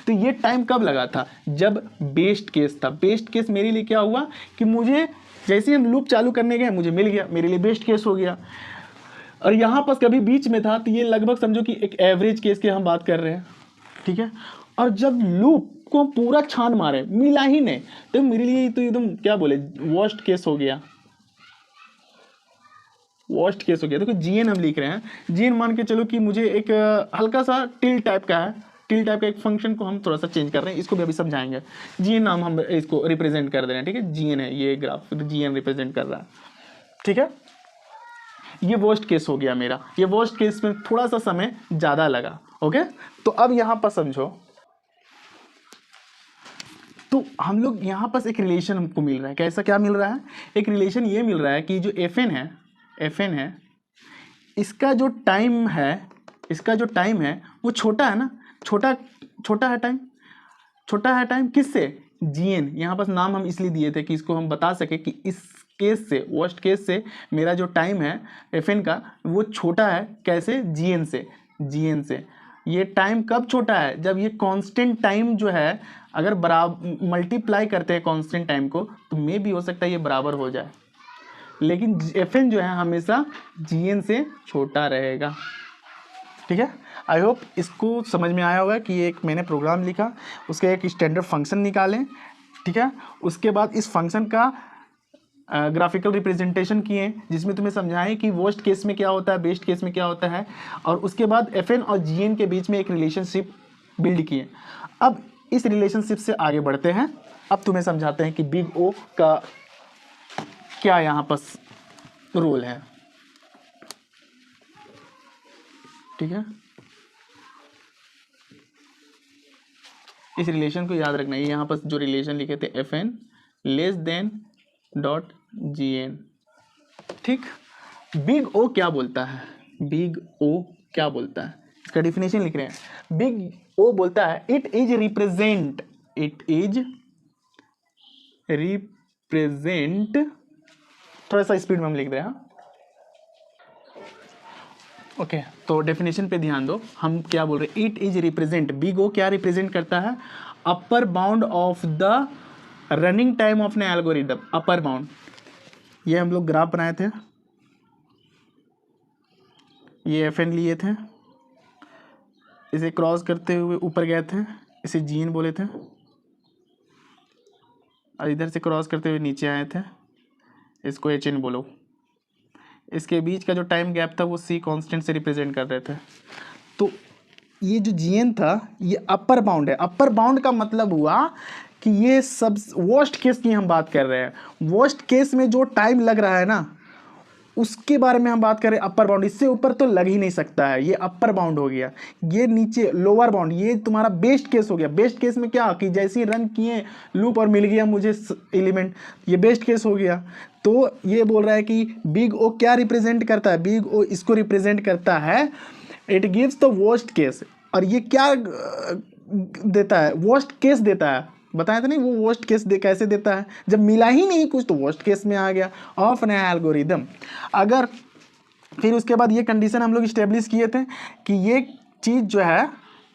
तो ये टाइम कब लगा था, जब बेस्ट केस था। बेस्ट केस मेरे लिए क्या हुआ कि मुझे जैसे हम लूप चालू करने गए मुझे मिल गया, मेरे लिए बेस्ट केस हो गया। और यहाँ पर कभी बीच में था तो ये लगभग समझो कि एक एवरेज केस की हम बात कर रहे हैं, ठीक है। और जब लूप को पूरा छान मारे मिला ही नहीं तो मेरे लिए तो एकदम क्या बोले वर्स्ट केस हो गया, देखो जीएन हम लिख रहे हैं, जीएन मान के चलो कि मुझे एक हल्का सा टिल टाइप का है, टिल टाइप का एक फंक्शन को हम थोड़ा सा चेंज कर रहे हैं, इसको भी अभी समझाएंगे। जीएन नाम हम इसको रिप्रेजेंट कर दे रहे हैं, ठीक है, जीएन है ये ग्राफ, जीएन रिप्रेजेंट कर रहा है, ठीक है। ये वर्स्ट केस हो गया मेरा, ये वर्स्ट केस में थोड़ा सा समय ज़्यादा लगा। ओके, तो अब यहाँ पर समझो, तो हम लोग यहाँ पर एक रिलेशन हमको मिल रहा है, कैसा क्या मिल रहा है, एक रिलेशन ये मिल रहा है कि जो एफ एन है इसका जो टाइम है वो छोटा है ना, छोटा है टाइम किससे, जीएन। यहाँ पर नाम हम इसलिए दिए थे कि इसको हम बता सके कि इस केस से, वर्स्ट केस से मेरा जो टाइम है एफएन का वो छोटा है, कैसे, जीएन से। ये टाइम कब छोटा है, जब ये कांस्टेंट टाइम जो है अगर बराबर मल्टीप्लाई करते हैं कांस्टेंट टाइम को तो मे भी हो सकता है ये बराबर हो जाए, लेकिन Fn जो है हमेशा Gn से छोटा रहेगा। ठीक है, आई होप इसको समझ में आया होगा कि एक मैंने प्रोग्राम लिखा, उसका एक स्टैंडर्ड फंक्शन निकालें। ठीक है, उसके बाद इस फंक्शन का ग्राफिकल रिप्रेजेंटेशन किए जिसमें तुम्हें समझाएं कि वर्स्ट केस में क्या होता है, बेस्ट केस में क्या होता है, और उसके बाद Fn और Gn के बीच में एक रिलेशनशिप बिल्ड किए। अब इस रिलेशनशिप से आगे बढ़ते हैं। अब तुम्हें समझाते हैं कि बिग ओ का क्या यहाँ पर रोल है। ठीक है, इस रिलेशन को याद रखना है। यहाँ पर जो रिलेशन लिखे थे Fn less than dot Gn। ठीक, बिग ओ क्या बोलता है, बिग ओ क्या बोलता है, इसका डिफिनेशन लिख रहे हैं। बिग ओ बोलता है इट इज रिप्रेजेंट थोड़ा सा स्पीड में हम लिख रहे हैं। ओके, तो डेफिनेशन पे ध्यान दो, हम क्या बोल रहे हैं। It is represent, big O क्या रिप्रेजेंट करता है, upper bound of the running time of an algorithm. Upper bound, ये हम लोग ग्राफ बनाए थे, ये Fn लिए थे, इसे क्रॉस करते हुए ऊपर गए थे, इसे Gn बोले थे, और इधर से क्रॉस करते हुए नीचे आए थे, इसको Hn बोलो। इसके बीच का जो टाइम गैप था वो C कांस्टेंट से रिप्रेजेंट कर रहे थे। तो ये जो Gn था ये अपर बाउंड है। अपर बाउंड का मतलब हुआ कि ये सब वर्स्ट केस की हम बात कर रहे हैं। वर्स्ट केस में जो टाइम लग रहा है ना उसके बारे में हम बात करें, अपर बाउंड। इससे ऊपर तो लग ही नहीं सकता है, ये अपर बाउंड हो गया। ये नीचे लोअर बाउंड, ये तुम्हारा बेस्ट केस हो गया। बेस्ट केस में क्या कि जैसे ही रन किए लूप और मिल गया मुझे एलिमेंट, ये बेस्ट केस हो गया। तो ये बोल रहा है कि बिग ओ क्या रिप्रेजेंट करता है, बिग ओ इसको रिप्रेजेंट करता है, it gives the worst case. और ये क्या देता है, वर्स्ट केस देता है। बताया था नहीं वो वर्स्ट केस कैसे देता है, जब मिला ही नहीं कुछ तो वर्स्ट केस में आ गया ऑफ एन एल्गोरिदम। अगर फिर उसके बाद ये कंडीशन हम लोग इस्टेब्लिश किए थे कि ये चीज़ जो है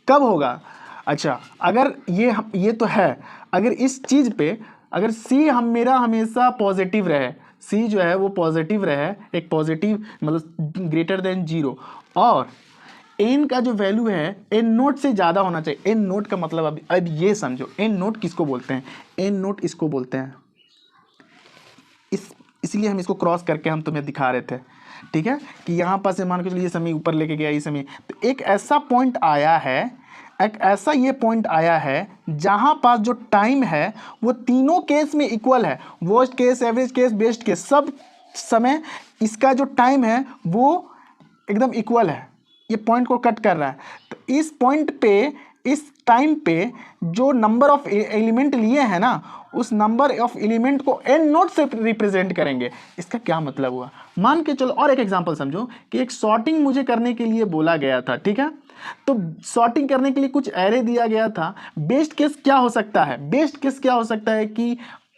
कब होगा। अच्छा, अगर ये तो है, अगर इस चीज़ पे अगर सी मेरा हमेशा पॉजिटिव रहे, सी जो है वो पॉजिटिव रहे, एक पॉजिटिव मतलब ग्रेटर देन 0, और एन का जो वैल्यू है एन नोट से ज़्यादा होना चाहिए। एन नोट का मतलब अब ये समझो, एन नोट किसको बोलते हैं, एन नोट इसको बोलते हैं। इसलिए हम इसको क्रॉस करके हम तुम्हें दिखा रहे थे। ठीक है, कि यहाँ पर से मान के चलिए ये समय ऊपर लेके गया, ये समय, तो एक ऐसा पॉइंट आया है, एक ऐसा ये पॉइंट आया है जहाँ पास जो टाइम है वो तीनों केस में इक्वल है। Worst case, average case, best case, सब समय इसका जो टाइम है वो एकदम इक्वल है। ये पॉइंट को कट कर रहा है। तो इस पॉइंट पे, इस टाइम पे जो नंबर ऑफ एलिमेंट लिए हैं ना, उस नंबर ऑफ एलिमेंट को एन नोट से रिप्रेजेंट करेंगे। इसका क्या मतलब हुआ, मान के चलो और एक एग्जांपल समझो कि एक सॉर्टिंग मुझे करने के लिए बोला गया था। ठीक है, तो सॉर्टिंग करने के लिए कुछ एरे दिया गया था। बेस्ट केस क्या हो सकता है, बेस्ट केस क्या हो सकता है कि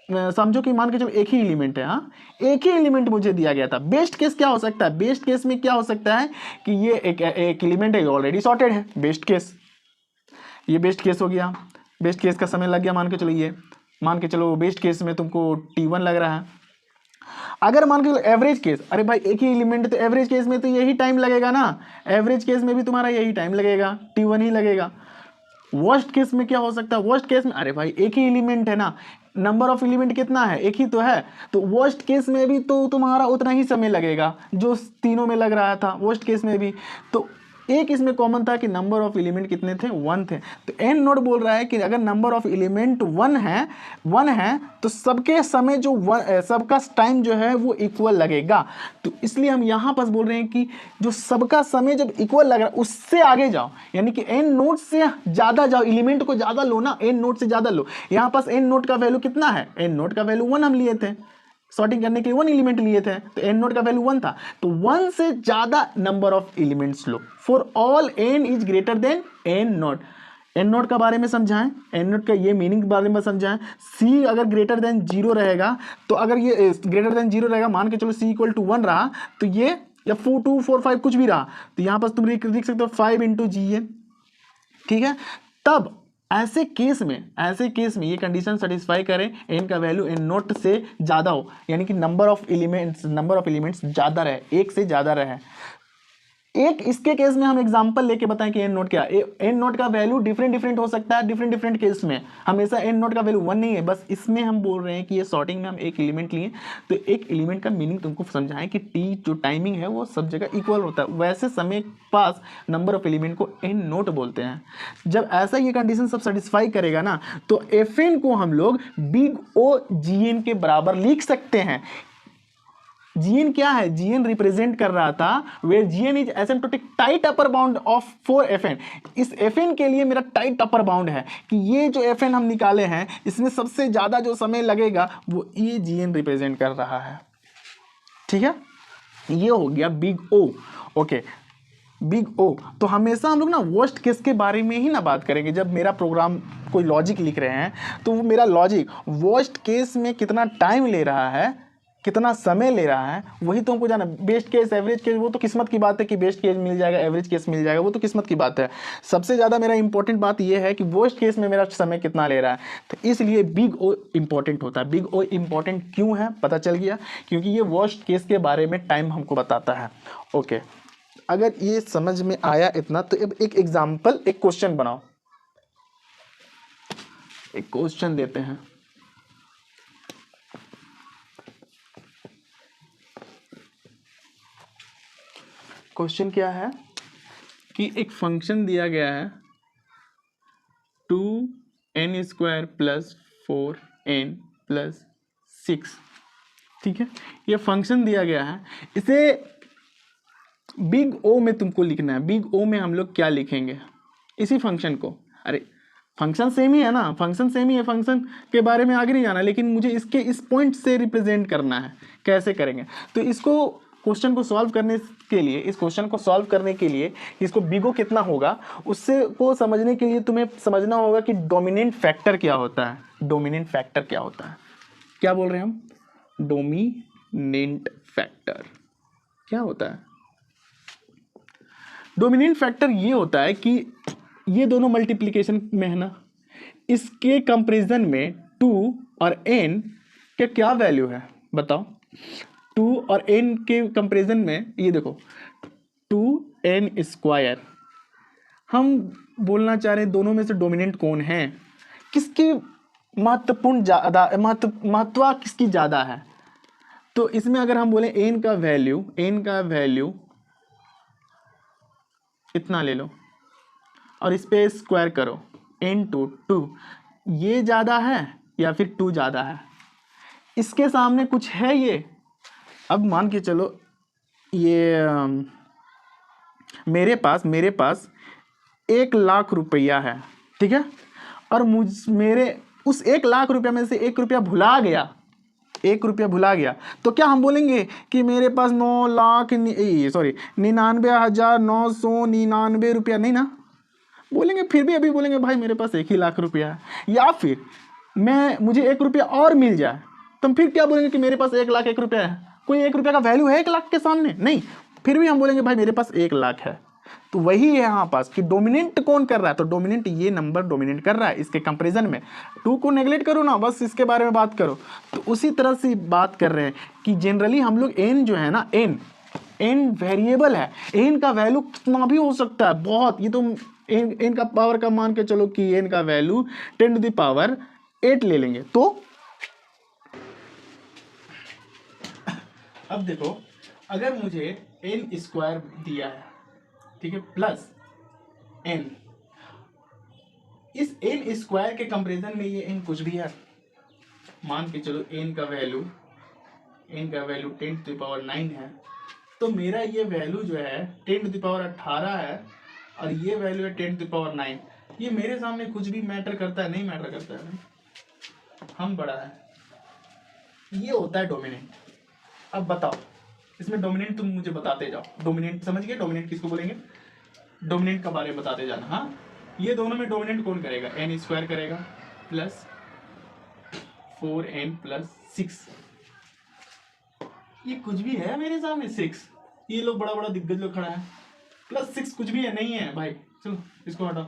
समझो कि मान के चलो एक ही एलिमेंट है, हाँ एक ही एलिमेंट मुझे दिया गया था। बेस्ट केस क्या हो सकता है, बेस्ट केस में क्या हो सकता है कि ये एक एलिमेंट है, ऑलरेडी सॉर्टेड है, बेस्ट केस, ये बेस्ट केस हो गया। बेस्ट केस का समय लग गया, मान के चलो ये, मान के चलो बेस्ट केस में तुमको T1 लग रहा है। अगर मान के चलो एवरेज केस, अरे भाई एक ही एलिमेंट, तो एवरेज केस में तो यही टाइम लगेगा ना, एवरेज केस में भी तुम्हारा यही टाइम लगेगा, T1 ही लगेगा। वर्स्ट केस में क्या हो सकता है, वर्स्ट केस में अरे भाई एक ही एलिमेंट है ना, नंबर ऑफ एलिमेंट कितना है, एक ही तो है, तो वर्स्ट केस में भी तो तुम्हारा उतना ही समय लगेगा जो तीनों में लग रहा था, वर्स्ट केस में भी। तो एक इसमें कॉमन था कि नंबर ऑफ एलिमेंट कितने थे, 1 थे। तो एन नोट बोल रहा है कि अगर नंबर ऑफ एलिमेंट 1 है तो सबके समय जो सबका टाइम जो है वो इक्वल लगेगा। तो इसलिए हम यहाँ पर बोल रहे हैं कि जो सबका समय जब इक्वल लग रहा है उससे आगे जाओ, यानी कि एन नोट से ज़्यादा जाओ, एलिमेंट को ज़्यादा लो ना, एन नोट से ज़्यादा लो। यहाँ पास एन नोट का वैल्यू कितना है, एन नोट का वैल्यू 1 हम लिए थे, सॉर्टिंग करने के लिए 1 एलिमेंट लिए थे, तो एन नोट का वैल्यू 1 था। तो 1 से ज्यादा नंबर ऑफ एलिमेंट्स लो for all n is greater than n naught. N naught का बारे में समझाएं, एन नोट का ये मीनिंग के बारे में समझाएं। सी अगर ग्रेटर देन 0 रहेगा, तो अगर ये ग्रेटर देन 0 रहेगा, मान के चलो सी इक्वल टू 1 रहा, तो ये या 4 2 4 5 कुछ भी रहा, तो यहाँ पर तुम लिख सकते हो 5 × GN। ठीक है, तब ऐसे केस में ये कंडीशन सेटिस्फाई करें, एन का वैल्यू एन नोट से ज़्यादा हो, यानी कि नंबर ऑफ एलिमेंट्स ज़्यादा रहे, एक से ज़्यादा रहे। एक इसके केस में हम एग्जांपल लेके बताएं कि एन नोट क्या है। एन नोट का वैल्यू डिफरेंट हो सकता है डिफरेंट केस में, हमेशा एन नोट का वैल्यू 1 नहीं है। बस इसमें हम बोल रहे हैं कि ये सॉर्टिंग में हम एक एलिमेंट लिए, तो एक एलिमेंट का मीनिंग तुमको समझाएं कि टी जो टाइमिंग है वो सब जगह इक्वल होता है। वैसे समय पास नंबर ऑफ एलिमेंट को एन नोट बोलते हैं। जब ऐसा ये कंडीशन सब सेटिस्फाई करेगा ना, तो एफ एन को हम लोग बिग ओ जी एन के बराबर लिख सकते हैं। Gn क्या है? Gn रिप्रेजेंट कर रहा था where Gn is asymptotic tight upper bound of for Fn। इस Fn के लिए मेरा टाइट अपर बाउंड है कि ये जो Fn हम निकाले हैं इसमें सबसे ज्यादा जो समय लगेगा वो ये Gn रिप्रेजेंट कर रहा है। ठीक है, ये हो गया big O। Okay, big O. तो हमेशा हम लोग ना वर्स्ट केस के बारे में ही ना बात करेंगे। जब मेरा प्रोग्राम कोई लॉजिक लिख रहे हैं तो वो मेरा लॉजिक वर्स्ट केस में कितना टाइम ले रहा है, कितना समय ले रहा है, वही तो हमको जाना। बेस्ट केस, एवरेज केस, वो तो किस्मत की बात है कि बेस्ट केस मिल जाएगा, एवरेज केस मिल जाएगा, वो तो किस्मत की बात है। सबसे ज़्यादा मेरा इंपॉर्टेंट बात ये है कि वर्स्ट केस में मेरा समय कितना ले रहा है। तो इसलिए बिग ओ इंपॉर्टेंट होता है। बिग ओ इंपॉर्टेंट क्यों है पता चल गया, क्योंकि ये वर्स्ट केस के बारे में टाइम हमको बताता है। ओके, अगर ये समझ में आया इतना, तो अब एक एग्जाम्पल, एक क्वेश्चन बनाओ। एक क्वेश्चन देते हैं। क्वेश्चन क्या है कि एक फंक्शन दिया गया है 2n² प्लस 4n प्लस 6। ठीक है, ये फंक्शन दिया गया है, इसे बिग ओ में तुमको लिखना है। बिग ओ में हम लोग क्या लिखेंगे इसी फंक्शन को? अरे फंक्शन सेम ही है ना, फंक्शन सेम ही है, फंक्शन के बारे में आगे नहीं जाना, लेकिन मुझे इसके इस पॉइंट से रिप्रेजेंट करना है। कैसे करेंगे? तो इसको क्वेश्चन को सॉल्व करने के लिए, इस क्वेश्चन को सॉल्व करने के लिए इसको बिगो कितना होगा उससे को समझने के लिए तुम्हें समझना होगा कि डोमिनेंट फैक्टर क्या होता है। डोमिनेंट फैक्टर क्या होता है? क्या बोल रहे हैं हम? डोमिनेंट फैक्टर क्या होता है? डोमिनेंट फैक्टर ये होता है कि ये दोनों मल्टीप्लिकेशन में है ना, इसके कंपैरिजन में 2 और n के क्या वैल्यू है बताओ। 2 और n के कंपैरिजन में ये देखो 2n²। हम बोलना चाह रहे हैं दोनों में से डोमिनेंट कौन है, किसकी महत्वपूर्ण ज्यादा महत्व किसकी ज्यादा है। तो इसमें अगर हम बोले n का वैल्यू इतना ले लो और इस पे स्क्वायर करो, n/2, ये ज़्यादा है या फिर 2 ज़्यादा है? इसके सामने कुछ है ये? अब मान के चलो ये मेरे पास 1,00,000 रुपया है, ठीक है, और मेरे उस 1,00,000 रुपया में से 1 रुपया भुला गया, 1 रुपया भुला गया, तो क्या हम बोलेंगे कि मेरे पास 99,999 रुपया? नहीं ना, बोलेंगे फिर भी अभी बोलेंगे भाई मेरे पास 1,00,000 रुपया है। या फिर मुझे 1 रुपया और मिल जाए तो हम फिर क्या बोलेंगे कि मेरे पास 1,00,001 रुपया है। कोई 1 रुपया का वैल्यू है 1,00,000 के सामने? नहीं, फिर भी हम बोलेंगे भाई मेरे पास 1,00,000 है। तो वही है यहाँ पास कि डोमिनेंट कौन कर रहा है, तो डोमिनेंट ये नंबर डोमिनेट कर रहा है इसके कंपैरिजन में। 2 को नेगलेक्ट करो ना, बस इसके बारे में बात करो। तो उसी तरह से बात कर रहे हैं कि जनरली हम लोग n जो है ना, n वेरिएबल है, n का वैल्यू कितना भी हो सकता है, बहुत। ये तो n का पावर का मान के चलो कि n का वैल्यू 10⁸ ले लेंगे। तो अब देखो, अगर मुझे n² दिया है, ठीक है, प्लस n, इस n² के कंपैरिजन में ये n कुछ भी है, मान के चलो n का वैल्यू 10⁹ है, तो मेरा ये वैल्यू जो है 10⁸ है और ये वैल्यू है 10⁹। ये मेरे सामने कुछ भी मैटर करता है? नहीं मैटर करता है, हम बड़ा है। ये होता है डोमिनेंट। अब बताओ इसमें डोमिनेंट तुम मुझे बताते जाओ। डोमिनेंट समझ गए? डोमिनेंट किसको बोलेंगे? डोमिनेंट का बारे में बताते जाना। हाँ, ये दोनों में डोमिनेंट कौन करेगा? n² करेगा प्लस 4n प्लस 6। ये कुछ भी है मेरे सामने 6, ये लोग बड़ा बड़ा दिग्गज लोग खड़ा है, प्लस 6 कुछ भी है? नहीं है भाई, चलो इसको हटाओ,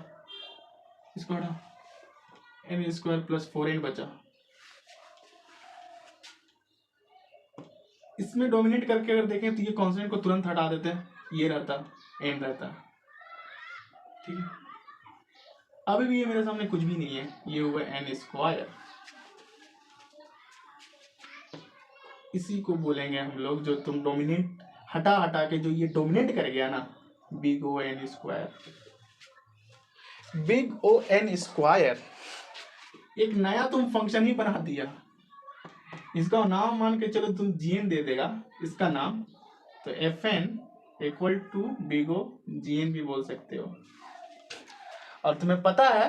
इसको हटाओ, एन स्क्वायर प्लस 4n बचा। इसमें डोमिनेट करके अगर देखें तो ये कांस्टेंट को तुरंत हटा देते हैं, ये रहता n रहता। ठीक है, अभी भी ये मेरे सामने कुछ भी नहीं है, ये हुआ एन स्क्वायर। इसी को बोलेंगे हम लोग, जो तुम डोमिनेट हटा हटा के जो ये डोमिनेट कर गया ना, big O n square. Big O n square एक नया तुम फंक्शन ही बना दिया। इसका नाम मान के चलो तुम जीएन दे देगा इसका नाम, तो f n equal to big O g n भी बोल सकते हो। और तुम्हें पता है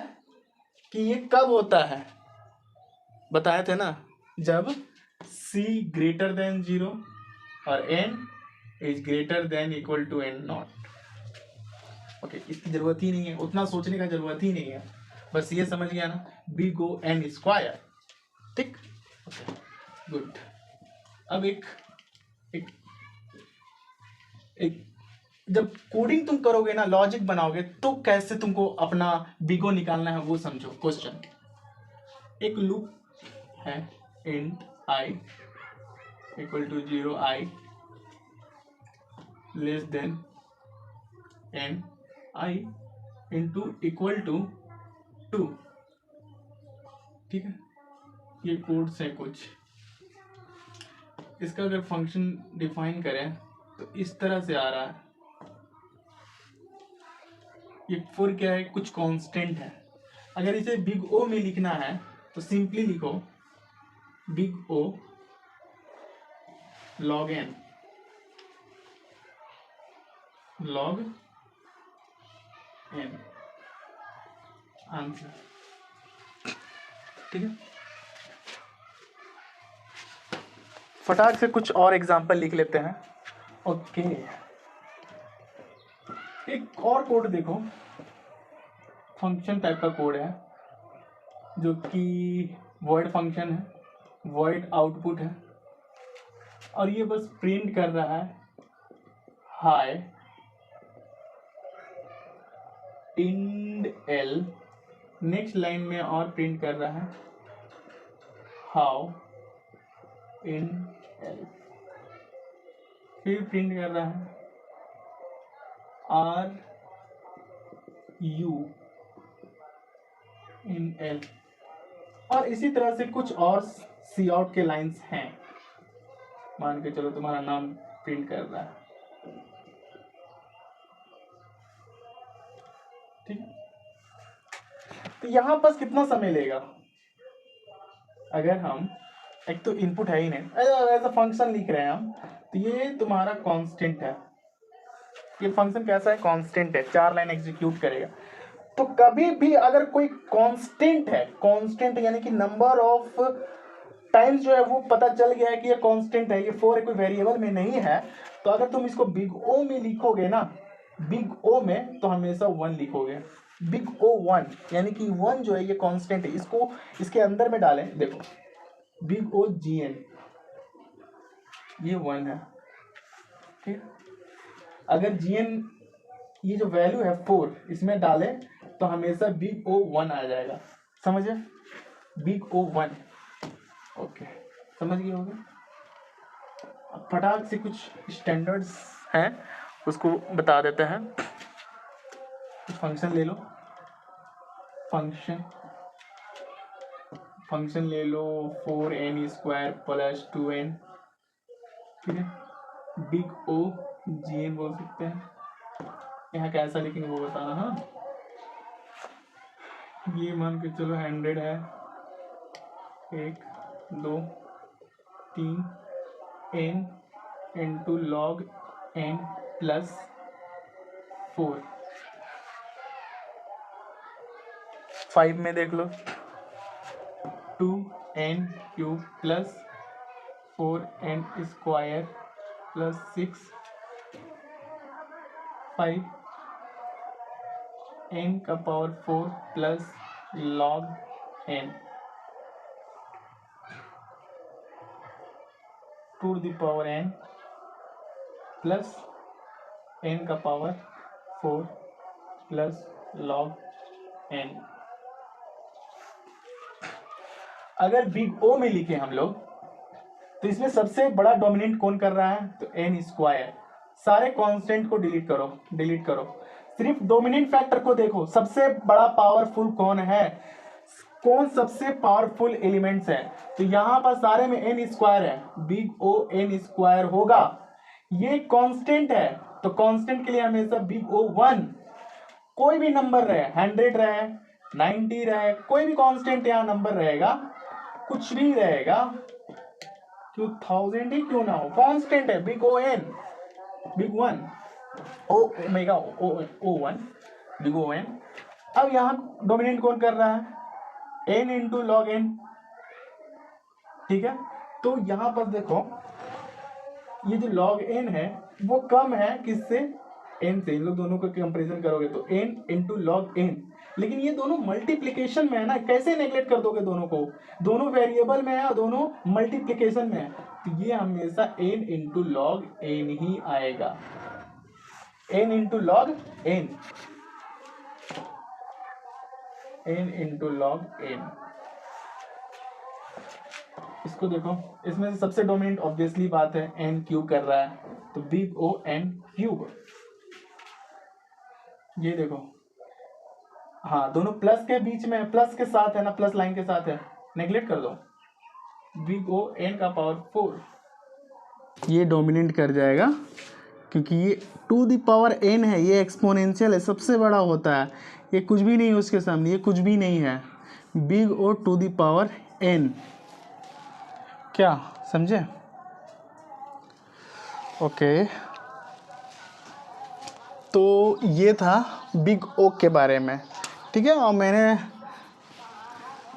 कि ये कब होता है, बताए थे ना, जब c ग्रेटर देन 0 और n is greater than equal to n naught. Okay, इसकी जरूरत ही नहीं है, उतना सोचने का जरूरत ही नहीं है, बस ये समझ गया ना, बिग ओ एन स्क्वायर। ठीक, गुड। अब एक जब कोडिंग तुम करोगे ना, लॉजिक बनाओगे, तो कैसे तुमको अपना बिगो निकालना है वो समझो। क्वेश्चन, एक लूप है int i equal to 0 i less than n i into equal to 2। ठीक है, ये कोड्स है कुछ। इसका अगर फंक्शन डिफाइन करें तो इस तरह से आ रहा है। ये फोर क्या है, कुछ कांस्टेंट है। अगर इसे बिग ओ में लिखना है तो सिंपली लिखो big O log n, log n answer. ठीक है, फटाक से कुछ और एग्जांपल लिख लेते हैं। ओके, एक और कोड देखो, फंक्शन टाइप का कोड है, जो कि वॉइड फंक्शन है, वॉइड आउटपुट है, और ये बस प्रिंट कर रहा है हाय इंड एल। नेक्स्ट लाइन में और प्रिंट कर रहा है हाउ इन एल। फिर प्रिंट कर रहा है आर यू इन एल। और इसी तरह से कुछ और सी आउट के लाइंस हैं। मान के चलो तुम्हारा नाम प्रिंट कर रहा है। ठीक है, तो यहां पर कितना समय लेगा, अगर हम एक तो इनपुट है ही नहीं, ऐसा फंक्शन लिख रहे हैं हम, तो ये तुम्हारा कांस्टेंट है। ये फंक्शन कैसा है, कांस्टेंट है, 4 लाइन एग्जीक्यूट करेगा। तो कभी भी अगर कोई कांस्टेंट है, कांस्टेंट यानी कि नंबर ऑफ टाइम्स जो है वो पता चल गया है कि ये कांस्टेंट है, ये 4 है, कोई वेरिएबल में नहीं है, तो अगर तुम इसको बिग ओ में लिखोगे ना, बिग ओ में, तो हमेशा 1 लिखोगे। बिग ओ 1 यानी कि 1 जो है ये कांस्टेंट है, इसको इसके अंदर में डालें। देखो बिग ओ जी एन, ये 1 है। ठीक, अगर जी एन ये जो वैल्यू है 4 इसमें डालें तो हमेशा बिग ओ 1 आ जाएगा। समझे, बिग ओ 1। ओके, समझ गए होंगे। फटाक से कुछ स्टैंडर्ड्स हैं उसको बता देते हैं। फंक्शन ले लो, फंक्शन ले लो 4n स्क्वायर प्लस 2n। ठीक है, बिग ओ जी एन बोल सकते हैं। यहाँ कैसा लिखेंगे वो बताना। हाँ, ये मान के चलो 100 है, 1 2 3 n into log n plus 4। 5 में देख लो 2n cube plus 4n square plus 6 5 n का power 4 plus log n to the power n plus n का पावर 4 प्लस लॉग n। अगर बिग ओ में लिखे हम लोग तो इसमें सबसे बड़ा डोमिनेंट कौन कर रहा है, तो एन स्क्वायर। सारे कांस्टेंट को डिलीट करो, सिर्फ डोमिनेंट फैक्टर को देखो, सबसे बड़ा पावरफुल कौन है, कौन सबसे पावरफुल एलिमेंट्स है। तो यहां पर सारे में एन स्क्वायर है, बिग ओ एन स्क्वायर होगा। ये कांस्टेंट है तो कांस्टेंट के लिए हमेशा बिग ओ 1, कोई भी नंबर रहे, 100 रहे, 90 रहे, कोई भी कांस्टेंट यहाँ नंबर रहेगा, कुछ भी रहेगा, 2000 ही क्यों ना हो, कांस्टेंट है बिग ओ एन, बिग 1 ओ ओमेगा ओ 1 बिग ओ एन। अब यहां डोमिनेंट कौन कर रहा है, एन इंटू लॉग एन, ठीक है। तो यहां पर देखो ये जो लॉग एन है वो कम है किससे, एन से। इन लोग दोनों का कंपैरिजन करोगे तो एन इंटू लॉग एन, लेकिन ये दोनों मल्टीप्लिकेशन में है ना, कैसे नेग्लेक्ट कर दोगे दोनों को, दोनों वेरिएबल में है और दोनों मल्टीप्लिकेशन में है, तो ये हमेशा एन इंटू लॉग एन ही आएगा, n into log n, n into log n. इसको देखो, इसमें से सबसे डोमिनेंट ऑब्वियसली बात है एन क्यूब कर रहा है, तो बिग ओ एन क्यूब। ये देखो, हाँ दोनों प्लस के बीच में, प्लस के साथ है ना, प्लस लाइन के साथ है, नेग्लेक्ट कर दो, बिग ओ एन का पावर 4, ये डोमिनेंट कर जाएगा क्योंकि ये टू द पावर एन है, ये एक्सपोनेंशियल है, सबसे बड़ा होता है, ये कुछ भी नहीं है उसके सामने, ये कुछ भी नहीं है, big O to the power n. क्या समझे, ओके। तो ये था बिग ओ के बारे में, ठीक है। और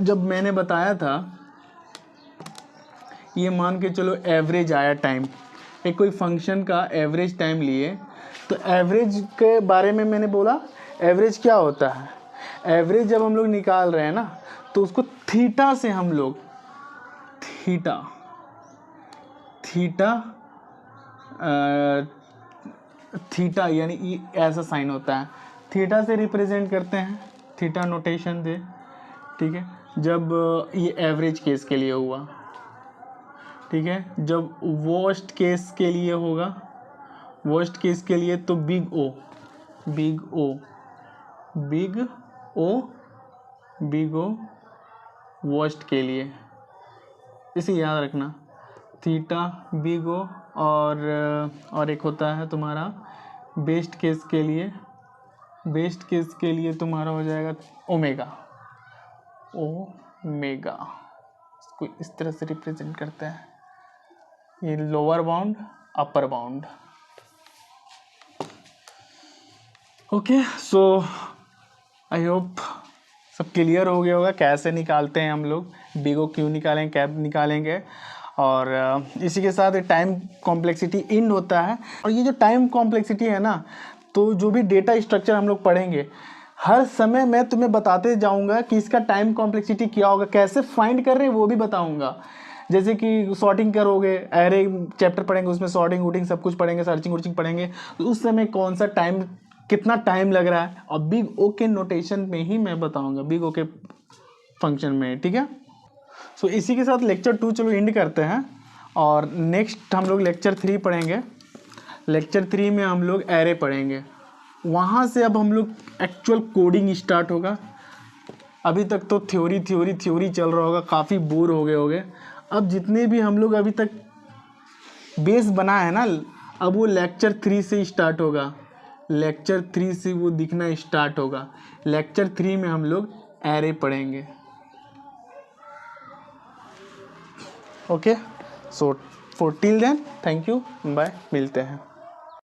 जब मैंने बताया था, ये मान के चलो एवरेज आया टाइम, एक कोई फंक्शन का एवरेज टाइम लिए, तो एवरेज के बारे में मैंने बोला, एवरेज क्या होता है, एवरेज जब हम लोग निकाल रहे हैं ना, तो उसको थीटा से हम लोग, थीटा यानी ऐसा साइन होता है, थीटा से रिप्रेजेंट करते हैं, थीटा नोटेशन दे, ठीक है। जब ये एवरेज केस के लिए हुआ, ठीक है, जब वर्स्ट केस के लिए होगा, वर्स्ट केस के लिए तो बिग ओ वर्स्ट के लिए, इसे याद रखना, थीटा बिग ओ, और एक होता है तुम्हारा बेस्ट केस के लिए, बेस्ट केस के लिए तुम्हारा हो जाएगा ओमेगा, इसको इस तरह से रिप्रेजेंट करते हैं, ये lower bound upper bound. Okay, so I hope सब क्लियर हो गया होगा कैसे निकालते हैं हम लोग, बिगो क्यों निकालेंगे, कैब निकालेंगे, और इसी के साथ टाइम कॉम्प्लेक्सिटी इंड होता है। और ये जो टाइम कॉम्प्लेक्सिटी है ना, तो जो भी डेटा स्ट्रक्चर हम लोग पढ़ेंगे, हर समय मैं तुम्हें बताते जाऊंगा कि इसका टाइम कॉम्प्लेक्सिटी क्या होगा, कैसे फाइंड कर रहे हैं वो भी बताऊंगा। जैसे कि सॉर्टिंग करोगे, एरे चैप्टर पढ़ेंगे, उसमें सॉर्टिंग वूटिंग सब कुछ पढ़ेंगे, सर्चिंग वर्चिंग पढ़ेंगे, तो उस समय कौन सा टाइम, कितना टाइम लग रहा है, और बिग ओ के नोटेशन में ही मैं बताऊंगा, बिग ओ के फंक्शन में, ठीक है। सो इसी के साथ लेक्चर 2 चलो एंड करते हैं, और नेक्स्ट हम लोग लेक्चर 3 पढ़ेंगे। लेक्चर 3 में हम लोग एरे पढ़ेंगे, वहाँ से अब हम लोग एक्चुअल कोडिंग स्टार्ट होगा। अभी तक तो थ्योरी चल रहा होगा, काफ़ी बोर हो गए होगे। अब जितने भी हम लोग अभी तक बेस बना है ना, अब वो लेक्चर 3 से स्टार्ट होगा, लेक्चर 3 से वो दिखना स्टार्ट होगा। लेक्चर 3 में हम लोग एरे पढ़ेंगे। Okay, so for till then thank you, bye, मिलते हैं।